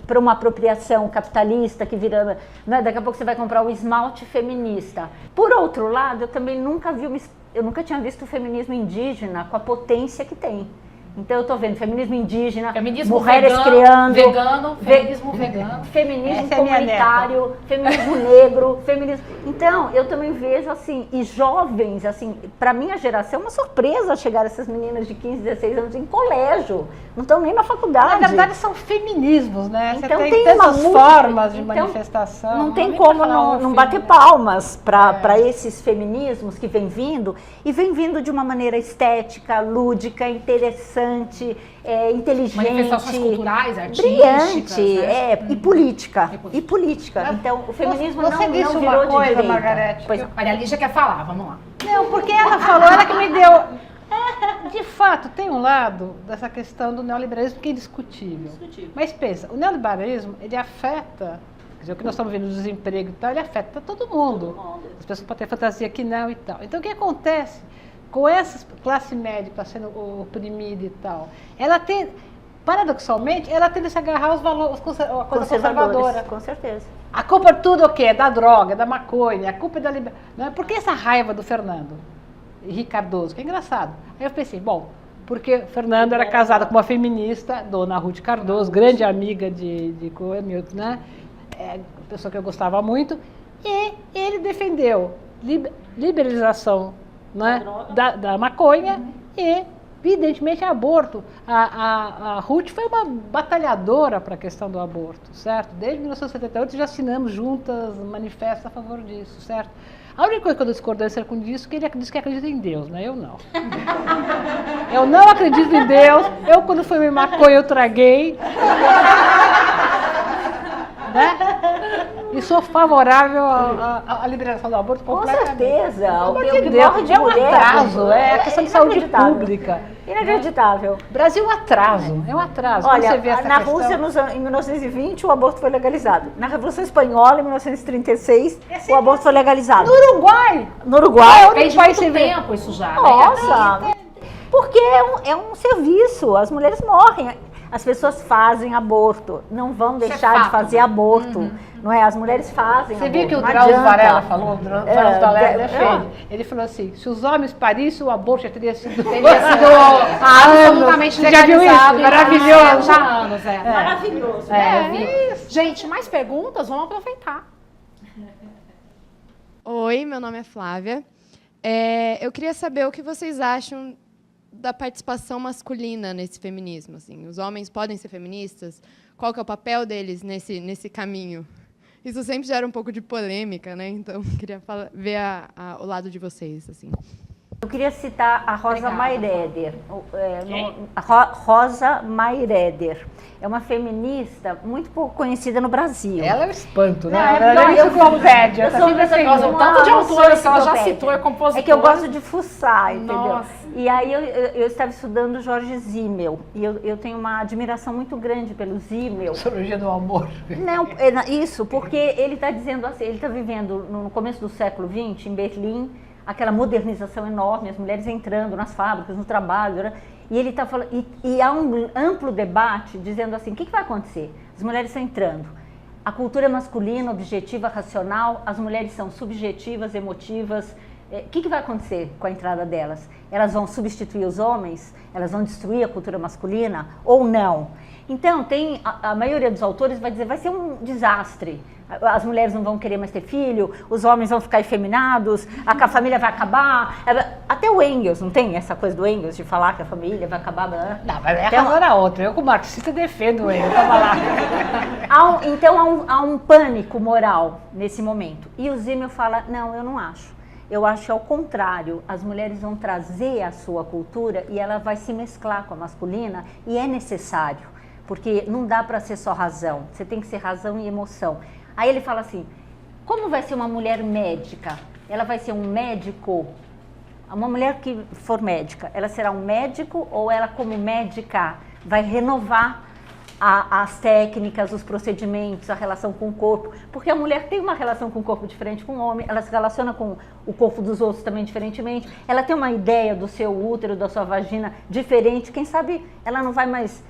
para uma apropriação capitalista que vira, né, daqui a pouco você vai comprar o esmalte feminista. Por outro lado, eu nunca tinha visto o feminismo indígena com a potência que tem. Então eu estou vendo feminismo indígena, mulheres criando, feminismo vegano, feminismo comunitário, feminismo negro, feminismo... Então eu também vejo assim, e jovens, assim, para minha geração é uma surpresa chegar essas meninas de 15, 16 anos em colégio, não estão nem na faculdade. Na verdade são feminismos, né? Então Você tem tantas formas de manifestação. Não tem como não bater palmas para esses feminismos que vêm vindo, e vem vindo de uma maneira estética, lúdica, interessante, inteligente, manifestações culturais, artísticas, brilhante, né? E política. Então, o feminismo você não disse virou uma coisa, de direita. Margarete. Maria Lígia quer falar, vamos lá. Não, porque ela falou, ela que me deu... De fato, tem um lado dessa questão do neoliberalismo que é indiscutível. Mas pensa, o neoliberalismo, ele afeta... Quer dizer, o que nós estamos vendo no desemprego e tal, ele afeta todo mundo. As pessoas podem ter fantasia que não e tal. Então, o que acontece com essa classe média que está sendo oprimida e tal? Ela tem, paradoxalmente, ela tende a se agarrar aos valores, a coisa conservadora. Com certeza. A culpa é tudo o quê? É da droga, da maconha, a culpa é da liberdade. Não é? Por que essa raiva do Fernando Henrique Cardoso? Que é engraçado. Aí eu pensei, bom, porque o Fernando era casado com uma feminista, Dona Ruth Cardoso, grande amiga de Milton, né? Pessoa que eu gostava muito, e ele defendeu liberalização, né, da maconha e, evidentemente, aborto. A Ruth foi uma batalhadora para a questão do aborto, certo? Desde 1978 já assinamos juntas manifestos a favor disso, certo? A única coisa que eu dou discordância com isso é que ele diz que acredita em Deus, né? Eu não. Eu não acredito em Deus. Eu, quando fui me maconha, eu traguei. Né? E sou favorável à liberação do aborto completamente. Com certeza. Pelo amor de Deus, é um atraso, é a questão de saúde pública. Inacreditável. Brasil é um atraso, é um atraso. Quando Olha, você vê essa na questão... Rússia, em 1920, o aborto foi legalizado. Na Revolução Espanhola, em 1936, o aborto foi legalizado. No Uruguai! No Uruguai, Fez muito tempo isso já, né? nossa, porque é um serviço, as mulheres morrem. As pessoas fazem aborto, não vão deixar de fazer aborto, não é? As mulheres fazem Você aborto. viu que o não Drauzio adianta. Varela falou? O Drauzio Varela defende. é. Ele falou assim, se os homens parissem, o aborto já teria sido... Absolutamente Você já viu legalizado isso? Maravilhoso. há anos, Maravilhoso. Eu vi. Gente, mais perguntas? Vamos aproveitar. Oi, meu nome é Flávia. Eu queria saber o que vocês acham da participação masculina nesse feminismo. Assim. Os homens podem ser feministas? Qual que é o papel deles nesse caminho? Isso sempre gera um pouco de polêmica, né? Então, queria ver o lado de vocês. Assim. Eu queria citar a Rosa Obrigada. Mayreder. Rosa Mayreder. É uma feminista muito pouco conhecida no Brasil. Ela é o espanto, né? Não, Ela é eu- enciclopédia. eu Tá sou sempre assim, essa- O tanto de Não, autores que ela já enciclopédia. citou, é compositora. É que eu gosto de fuçar, entendeu? Nossa. E aí eu estava estudando Jorge Simmel. E eu tenho uma admiração muito grande pelo Simmel. Sociologia do amor. Não, isso, porque ele está dizendo assim, ele está vivendo no começo do século XX, em Berlim, aquela modernização enorme, as mulheres entrando nas fábricas, no trabalho, né? E ele está falando, e há um amplo debate dizendo assim, o que vai acontecer? As mulheres estão entrando. A cultura é masculina, objetiva, racional, as mulheres são subjetivas, emotivas. O que vai acontecer com a entrada delas? Elas vão substituir os homens? Elas vão destruir a cultura masculina ou não? Então, a maioria dos autores vai dizer, vai ser um desastre. As mulheres não vão querer mais ter filho, os homens vão ficar efeminados, a família vai acabar. Até o Engels, não tem essa coisa do Engels de falar que a família vai acabar? Não, mas é Então, razão era outra. Eu, como marxista, defendo ele. Eu tava lá. Então há um pânico moral nesse momento. E o Simmel fala, não, eu não acho. Eu acho que ao contrário, as mulheres vão trazer a sua cultura e ela vai se mesclar com a masculina e é necessário, porque não dá para ser só razão, você tem que ser razão e emoção. Aí ele fala assim, como vai ser uma mulher médica? Ela vai ser um médico? Uma mulher que for médica, ela será um médico ou ela como médica vai renovar as técnicas, os procedimentos, a relação com o corpo? Porque a mulher tem uma relação com o corpo diferente com o homem, ela se relaciona com o corpo dos outros também diferentemente, ela tem uma ideia do seu útero, da sua vagina diferente, quem sabe ela não vai mais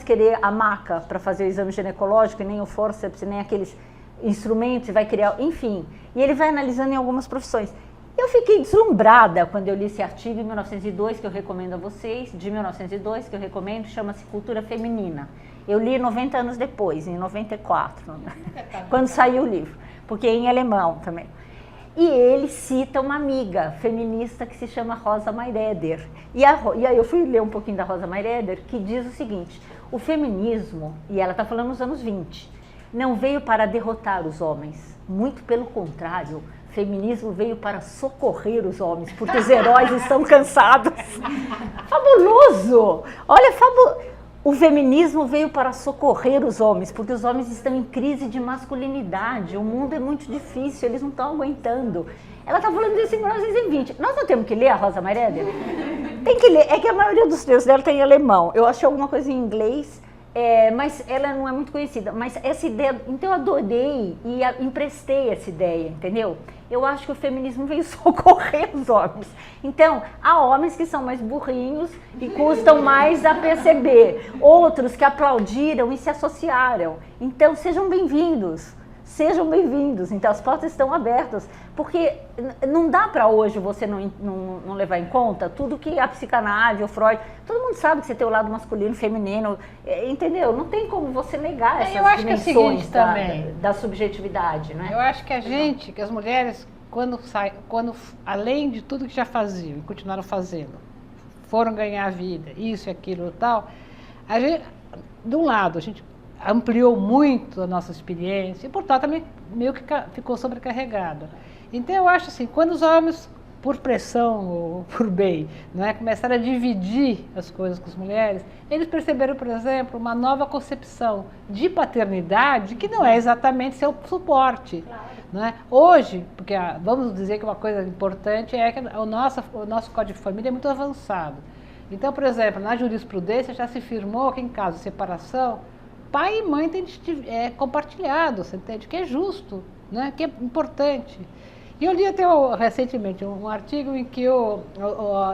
querer a maca para fazer o exame ginecológico, e nem o fórceps, nem aqueles instrumentos, vai criar, enfim. E ele vai analisando em algumas profissões. Eu fiquei deslumbrada quando eu li esse artigo em 1902, que eu recomendo a vocês, de 1902, que eu recomendo, chama-se Cultura Feminina. Eu li 90 anos depois, em 94, quando saiu o livro, porque é em alemão também. E ele cita uma amiga feminista que se chama Rosa Mayreder. E aí eu fui ler um pouquinho da Rosa Mayreder, que diz o seguinte, o feminismo, e ela está falando nos anos 20, não veio para derrotar os homens, muito pelo contrário, o feminismo veio para socorrer os homens, porque os heróis estão cansados. Fabuloso! Olha, o feminismo veio para socorrer os homens, porque os homens estão em crise de masculinidade, o mundo é muito difícil, eles não estão aguentando. Ela está falando disso em 1920. Nós não temos que ler a Rosa Mayreder? Tem que ler, é que a maioria dos textos dela tem em alemão. Eu achei alguma coisa em inglês, mas ela não é muito conhecida. Mas essa ideia, então eu adorei e emprestei essa ideia, entendeu? Eu acho que o feminismo veio socorrer os homens. Então, há homens que são mais burrinhos e custam mais a perceber. Outros que aplaudiram e se associaram. Então, sejam bem-vindos. Sejam bem-vindos. Então, as portas estão abertas. Porque não dá para hoje você não levar em conta tudo que a psicanálise, o Freud... Todo mundo sabe que você tem o lado masculino, feminino, entendeu? Não tem como você negar essas Eu acho que é o dimensões seguinte também. da subjetividade, né? Eu acho que que as mulheres, quando além de tudo que já faziam e continuaram fazendo, foram ganhar vida, isso e aquilo e tal, de um lado, a gente ampliou muito a nossa experiência e, portanto, também meio que ficou sobrecarregada. Então, eu acho assim, quando os homens, por pressão ou por bem, né, começaram a dividir as coisas com as mulheres, eles perceberam, por exemplo, uma nova concepção de paternidade que não é exatamente seu suporte. Claro. Né? Hoje, porque vamos dizer que uma coisa importante é que o nosso Código de Família é muito avançado. Então, por exemplo, na jurisprudência já se firmou que em caso de separação, pai e mãe têm compartilhado, você entende? Que é justo, né? Que é importante. E eu li até recentemente um artigo em que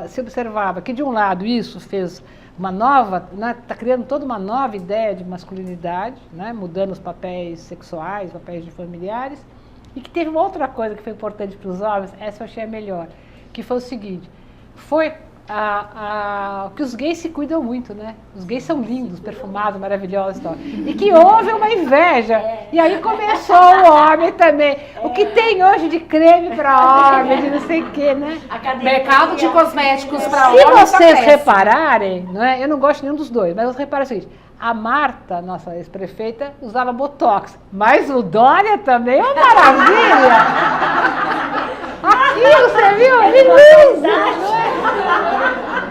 se observava que, de um lado, isso fez uma nova, está criando toda uma nova ideia de masculinidade, né? Mudando os papéis sexuais, papéis de familiares, e que teve uma outra coisa que foi importante para os homens, essa eu achei a melhor, que foi o seguinte, foi que os gays se cuidam muito, né? Os gays são lindos, perfumados, maravilhosos e tal. E que houve uma inveja. E aí começou o homem também. O que tem hoje de creme para homem, de não sei o quê, né? Mercado de cosméticos para homem. Se vocês repararem, né? Eu não gosto de nenhum dos dois, mas vocês reparem o seguinte, a Marta, nossa ex-prefeita, usava Botox, mas o Dória também é uma maravilha. Aquilo, você viu?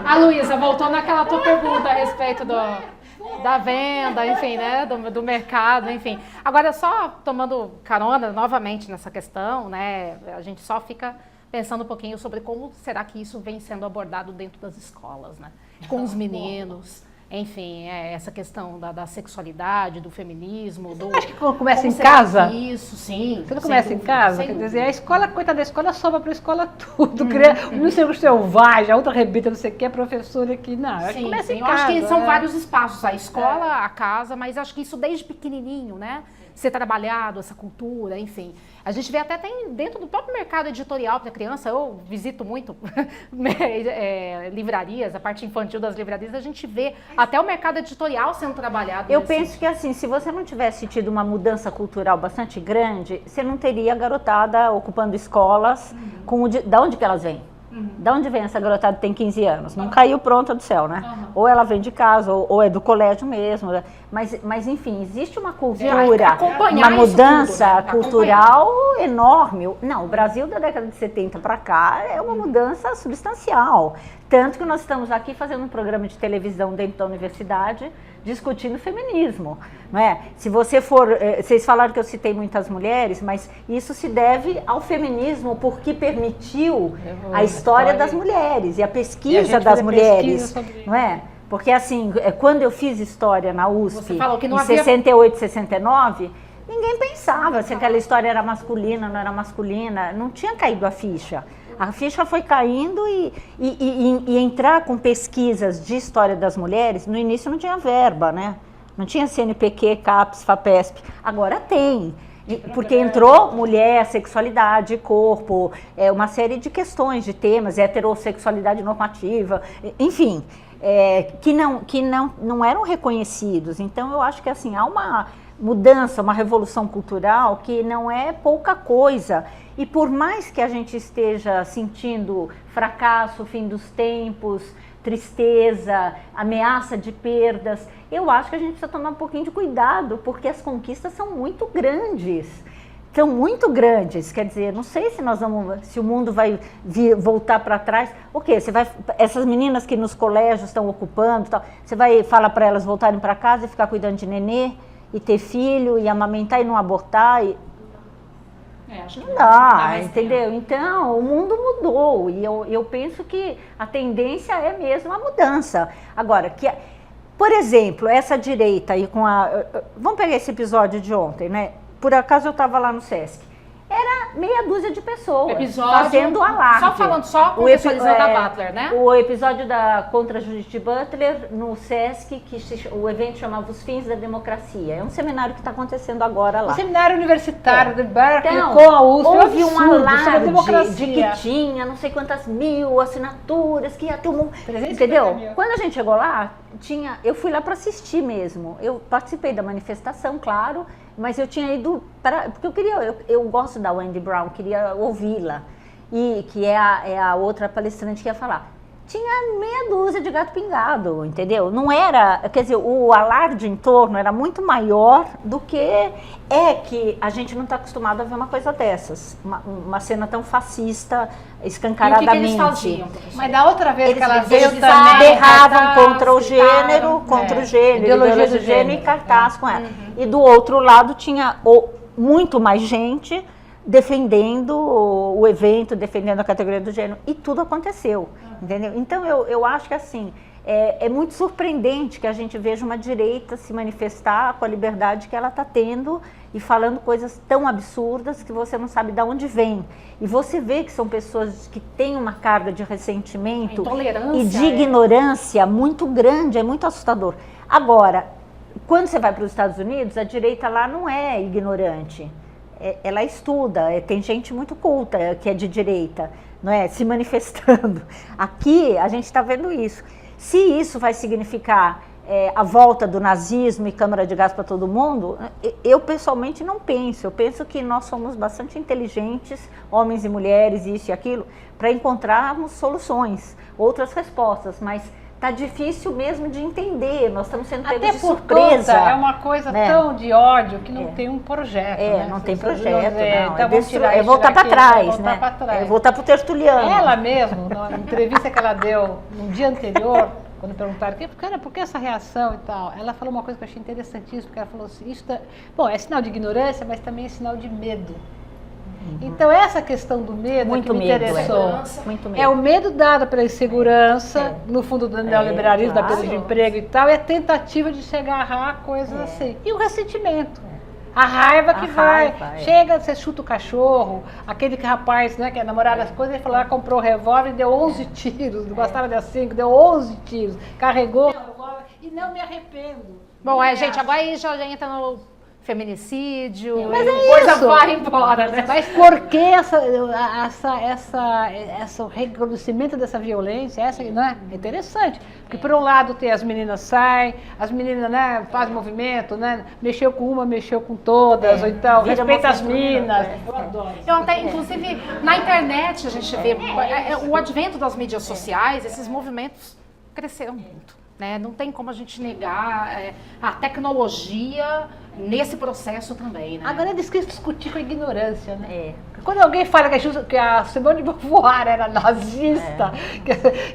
A Luísa, voltou naquela tua pergunta a respeito da venda, enfim, né, do mercado, enfim. Agora, só tomando carona novamente nessa questão, né, a gente só fica pensando um pouquinho sobre como será que isso vem sendo abordado dentro das escolas, né, com os meninos. Enfim, essa questão da sexualidade, do feminismo, acho que começa em casa. Isso, sim. Você não começa em casa? Quer dizer, a escola, coitada da escola, sobra para a escola tudo. Não sei o selvagem, a outra rebita, não sei o que, a professora que não. Acho que começa em casa. Eu acho que são vários espaços, a escola, a casa, mas acho que isso desde pequenininho, né? Ser trabalhado, essa cultura, enfim. A gente vê até tem dentro do próprio mercado editorial para criança, eu visito muito livrarias, a parte infantil das livrarias, a gente vê até o mercado editorial sendo trabalhado. Eu penso que assim, se você não tivesse tido uma mudança cultural bastante grande, você não teria garotada ocupando escolas, da onde que elas vêm? Da onde vem essa garotada que tem 15 anos? Não caiu pronta do céu, né? Ou ela vem de casa, ou é do colégio mesmo. Mas enfim, existe uma cultura, uma mudança cultural enorme. Não, o Brasil da década de 70 para cá é uma mudança substancial. Tanto que nós estamos aqui fazendo um programa de televisão dentro da universidade, discutindo feminismo, não é? Se você for, vocês falaram que eu citei muitas mulheres, mas isso se deve ao feminismo porque permitiu a história das mulheres e a pesquisa das mulheres, não é? Porque assim, quando eu fiz história na USP, em 68, 69, ninguém pensava se aquela história era masculina, não era masculina, não tinha caído a ficha. A ficha foi caindo e entrar com pesquisas de história das mulheres, no início não tinha verba, né? Não tinha CNPq, CAPES, FAPESP, agora tem. Porque entrou mulher, sexualidade, corpo, uma série de questões, de temas, heterossexualidade normativa, enfim, que não eram reconhecidos. Então eu acho que assim, há uma mudança, uma revolução cultural que não é pouca coisa. E por mais que a gente esteja sentindo fracasso, fim dos tempos, tristeza, ameaça de perdas, eu acho que a gente precisa tomar um pouquinho de cuidado, porque as conquistas são muito grandes. São muito grandes, quer dizer, não sei se o mundo vai voltar para trás. O quê? Essas meninas que nos colégios estão ocupando, você vai falar para elas voltarem para casa e ficar cuidando de nenê, e ter filho, e amamentar e não abortar? Acho que não dá, entendeu? Então, o mundo mudou e eu penso que a tendência é mesmo a mudança. Agora, por exemplo, essa direita aí vamos pegar esse episódio de ontem, né? Por acaso eu estava lá no Sesc. Era meia dúzia de pessoas fazendo alarde. Contextualizando a Butler, né? O episódio contra a Judith Butler no Sesc, o evento chamava Os Fins da Democracia. É um seminário que está acontecendo agora lá. Um seminário universitário de Berkeley com a USP. Houve um alarde de que tinha não sei quantas mil assinaturas, que ia ter um... Entendeu? Quando a gente chegou lá, eu fui lá para assistir mesmo. Eu participei da manifestação, claro, mas eu tinha ido porque eu gosto da Wendy Brown, queria ouvi-la, e que é a outra palestrante que ia falar. Tinha meia dúzia de gato pingado, entendeu? Não era, quer dizer, o alarde em torno era muito maior do que que a gente não está acostumado a ver uma coisa dessas, uma cena tão fascista, escancaradamente. E o que eles faziam? Mas da outra vez que ela veio eles também... berravam contra o gênero, ideologia do gênero e cartaz com ela. E do outro lado tinha muito mais gente defendendo o evento, defendendo a categoria do gênero, e tudo aconteceu, entendeu? Então eu acho que assim, é muito surpreendente que a gente veja uma direita se manifestar com a liberdade que ela está tendo e falando coisas tão absurdas que você não sabe de onde vem. E você vê que são pessoas que têm uma carga de ressentimento e de ignorância muito grande, é muito assustador. Agora, quando você vai para os Estados Unidos, a direita lá não é ignorante. Ela estuda, tem gente muito culta que é de direita, não é? Se manifestando. Aqui a gente está vendo isso. Se isso vai significar a volta do nazismo e câmara de gás para todo mundo, eu pessoalmente não penso. Eu penso que nós somos bastante inteligentes, homens e mulheres, isso e aquilo, para encontrarmos soluções, outras respostas, mas tá difícil mesmo de entender, nós estamos sendo pegos de surpresa. É uma coisa tão de ódio que não tem um projeto. Não tem projeto, não. Então é voltar para trás, né? É voltar para o Tertuliano. Ela mesmo, na entrevista que ela deu no dia anterior, quando perguntaram, por que essa reação e tal? Ela falou uma coisa que eu achei interessantíssima, porque ela falou assim, é sinal de ignorância, mas também é sinal de medo. Então, essa questão do medo muito que me medo, interessou. Muito medo. É o medo dado pela insegurança, no fundo do neoliberalismo, claro. da perda de emprego e tal, é a tentativa de se agarrar a coisas assim. E o ressentimento. A raiva que chega, você chuta o cachorro, aquele rapaz, né, que é namorado das coisas, ele falou, comprou um revólver e deu 11 tiros, gostava de 5, deu 11 tiros, carregou o revólver e não me arrependo. Bom, gente, agora aí já entra no feminicídio, mas coisa vai embora, né? Mas por que esse reconhecimento dessa violência, não é? É interessante, porque por um lado tem as meninas saem, as meninas, né, fazem movimento, né, mexeu com uma, mexeu com todas, ou então respeita as minas. Eu adoro. Eu até, inclusive, na internet a gente vê o advento das mídias sociais, esses movimentos cresceram muito. Né? Não tem como a gente negar a tecnologia nesse processo também. Né? Agora é discutir com a ignorância. Né? Quando alguém fala que a Simone de Beauvoir era nazista,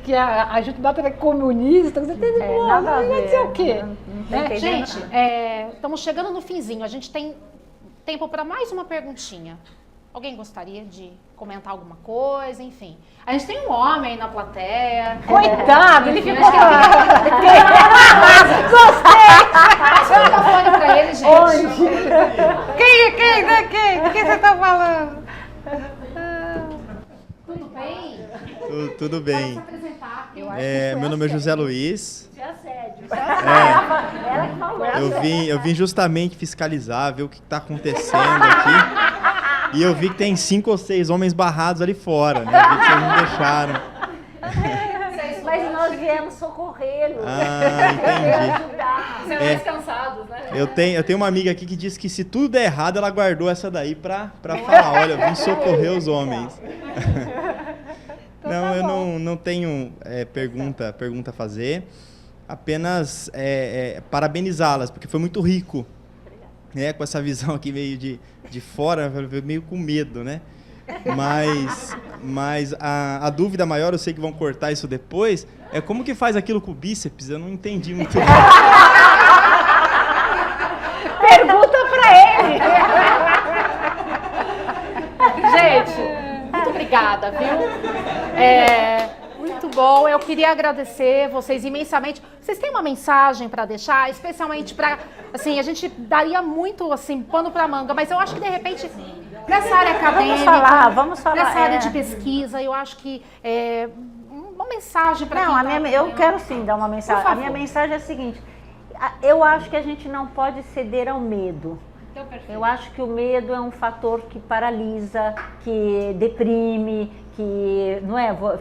que a Judith Butler é comunista, você tem nada a ver. Vai dizer o quê? Gente, estamos chegando no finzinho. A gente tem tempo para mais uma perguntinha. Alguém gostaria de comentar alguma coisa? Enfim. A gente tem um homem na plateia. Coitado, ele ficou... Gostei! Passa o microfone pra ele, gente. Onde? Quem você tá falando? Tudo bem? Tudo bem. Pode se apresentar. Meu nome é José Luiz. Isso é assédio. Ela que falou. Eu vim justamente fiscalizar, ver o que está acontecendo aqui. E eu vi que tem 5 ou 6 homens barrados ali fora, né? Eu vi que vocês não deixaram. Mas nós viemos socorrê-los. Entendi. Ajudar. São mais cansados, né? Eu tenho uma amiga aqui que disse que se tudo der errado, ela guardou essa daí pra falar, olha, eu vim socorrer os homens. Não, eu não tenho pergunta a fazer, apenas parabenizá-las, porque foi muito rico. Com essa visão aqui meio de fora, meio com medo, né? Mas a dúvida maior, eu sei que vão cortar isso depois, é como que faz aquilo com o bíceps? Eu não entendi muito bem. Pergunta pra ele! Gente, muito obrigada, viu? Muito bom. Eu queria agradecer vocês imensamente. Vocês têm uma mensagem para deixar, especialmente para, assim, a gente daria muito, assim, pano para manga, mas eu acho que de repente nessa área acadêmica, vamos falar, nessa área de pesquisa, eu acho que uma mensagem para quem eu quero sim dar uma mensagem. A minha mensagem é a seguinte: eu acho que a gente não pode ceder ao medo. Eu acho que o medo é um fator que paralisa, que deprime, que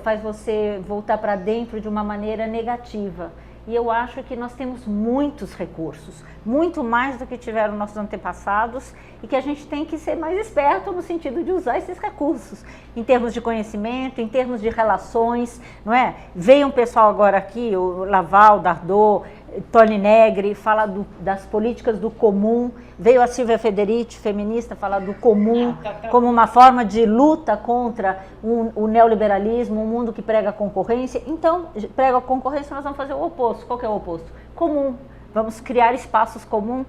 faz você voltar para dentro de uma maneira negativa. E eu acho que nós temos muitos recursos, muito mais do que tiveram nossos antepassados, e que a gente tem que ser mais esperto no sentido de usar esses recursos, em termos de conhecimento, em termos de relações, não é? Veio um pessoal agora aqui, o Laval, Dardot, Tony Negri, fala das políticas do comum. Veio a Silvia Federici, feminista, falar do comum como uma forma de luta contra o neoliberalismo, um mundo que prega concorrência. Então, prega concorrência, nós vamos fazer o oposto. Qual que é o oposto? Comum. vamos criar espaços comuns,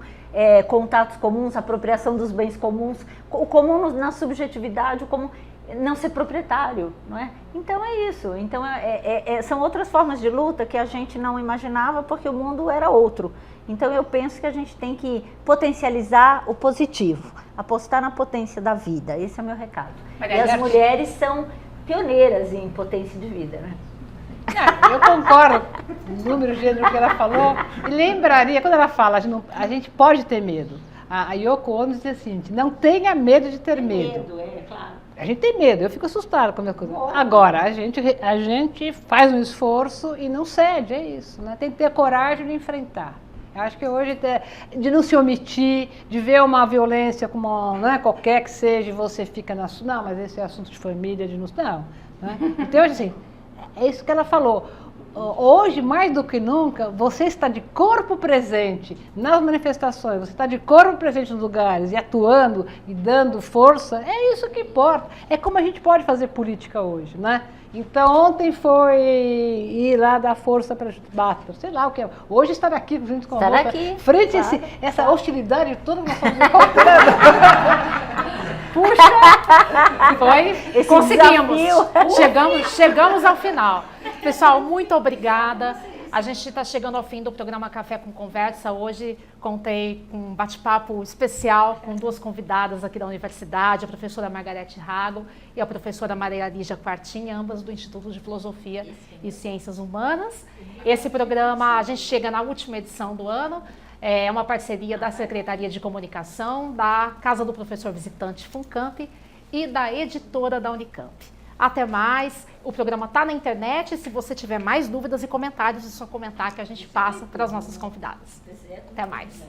contatos comuns, apropriação dos bens comuns, o comum na subjetividade, o comum não ser proprietário, não é? Então é isso. Então são outras formas de luta que a gente não imaginava porque o mundo era outro. Então eu penso que a gente tem que potencializar o positivo, apostar na potência da vida. Esse é o meu recado. E as mulheres são pioneiras em potência de vida, né? Eu concordo no número de gênero que ela falou. E lembraria, quando ela fala, a gente pode ter medo. A Yoko Ono diz assim, não tenha medo de ter medo. Claro. A gente tem medo, eu fico assustada com a minha coisa. Agora, a gente faz um esforço e não cede, é isso, né? Tem que ter coragem de enfrentar. Eu acho que hoje, de não se omitir, de ver uma violência como, não é, qualquer que seja, e você fica na sua, não, mas esse é assunto de família, de não, né? Então, assim, é isso que ela falou. Hoje, mais do que nunca, você está de corpo presente nas manifestações, você está de corpo presente nos lugares e atuando e dando força, é isso que importa. É como a gente pode fazer política hoje, né? Então, ontem foi ir lá dar força para bater, sei lá o que é. Hoje estar aqui junto com a outra, frente a essa hostilidade toda que nós estamos encontrando. Puxa, conseguimos. Chegamos ao final. Pessoal, muito obrigada. A gente está chegando ao fim do programa Café com Conversa. Hoje contei com um bate-papo especial com duas convidadas aqui da universidade, a professora Margarete Rago e a professora Maria Lígia Quartim, ambas do Instituto de Filosofia e Ciências Humanas. Esse programa, a gente chega na última edição do ano. É uma parceria da Secretaria de Comunicação, da Casa do Professor Visitante FUNCAMP e da editora da Unicamp. Até mais, o programa está na internet, se você tiver mais dúvidas e comentários, é só comentar que a gente passa para as nossas convidadas. Até mais.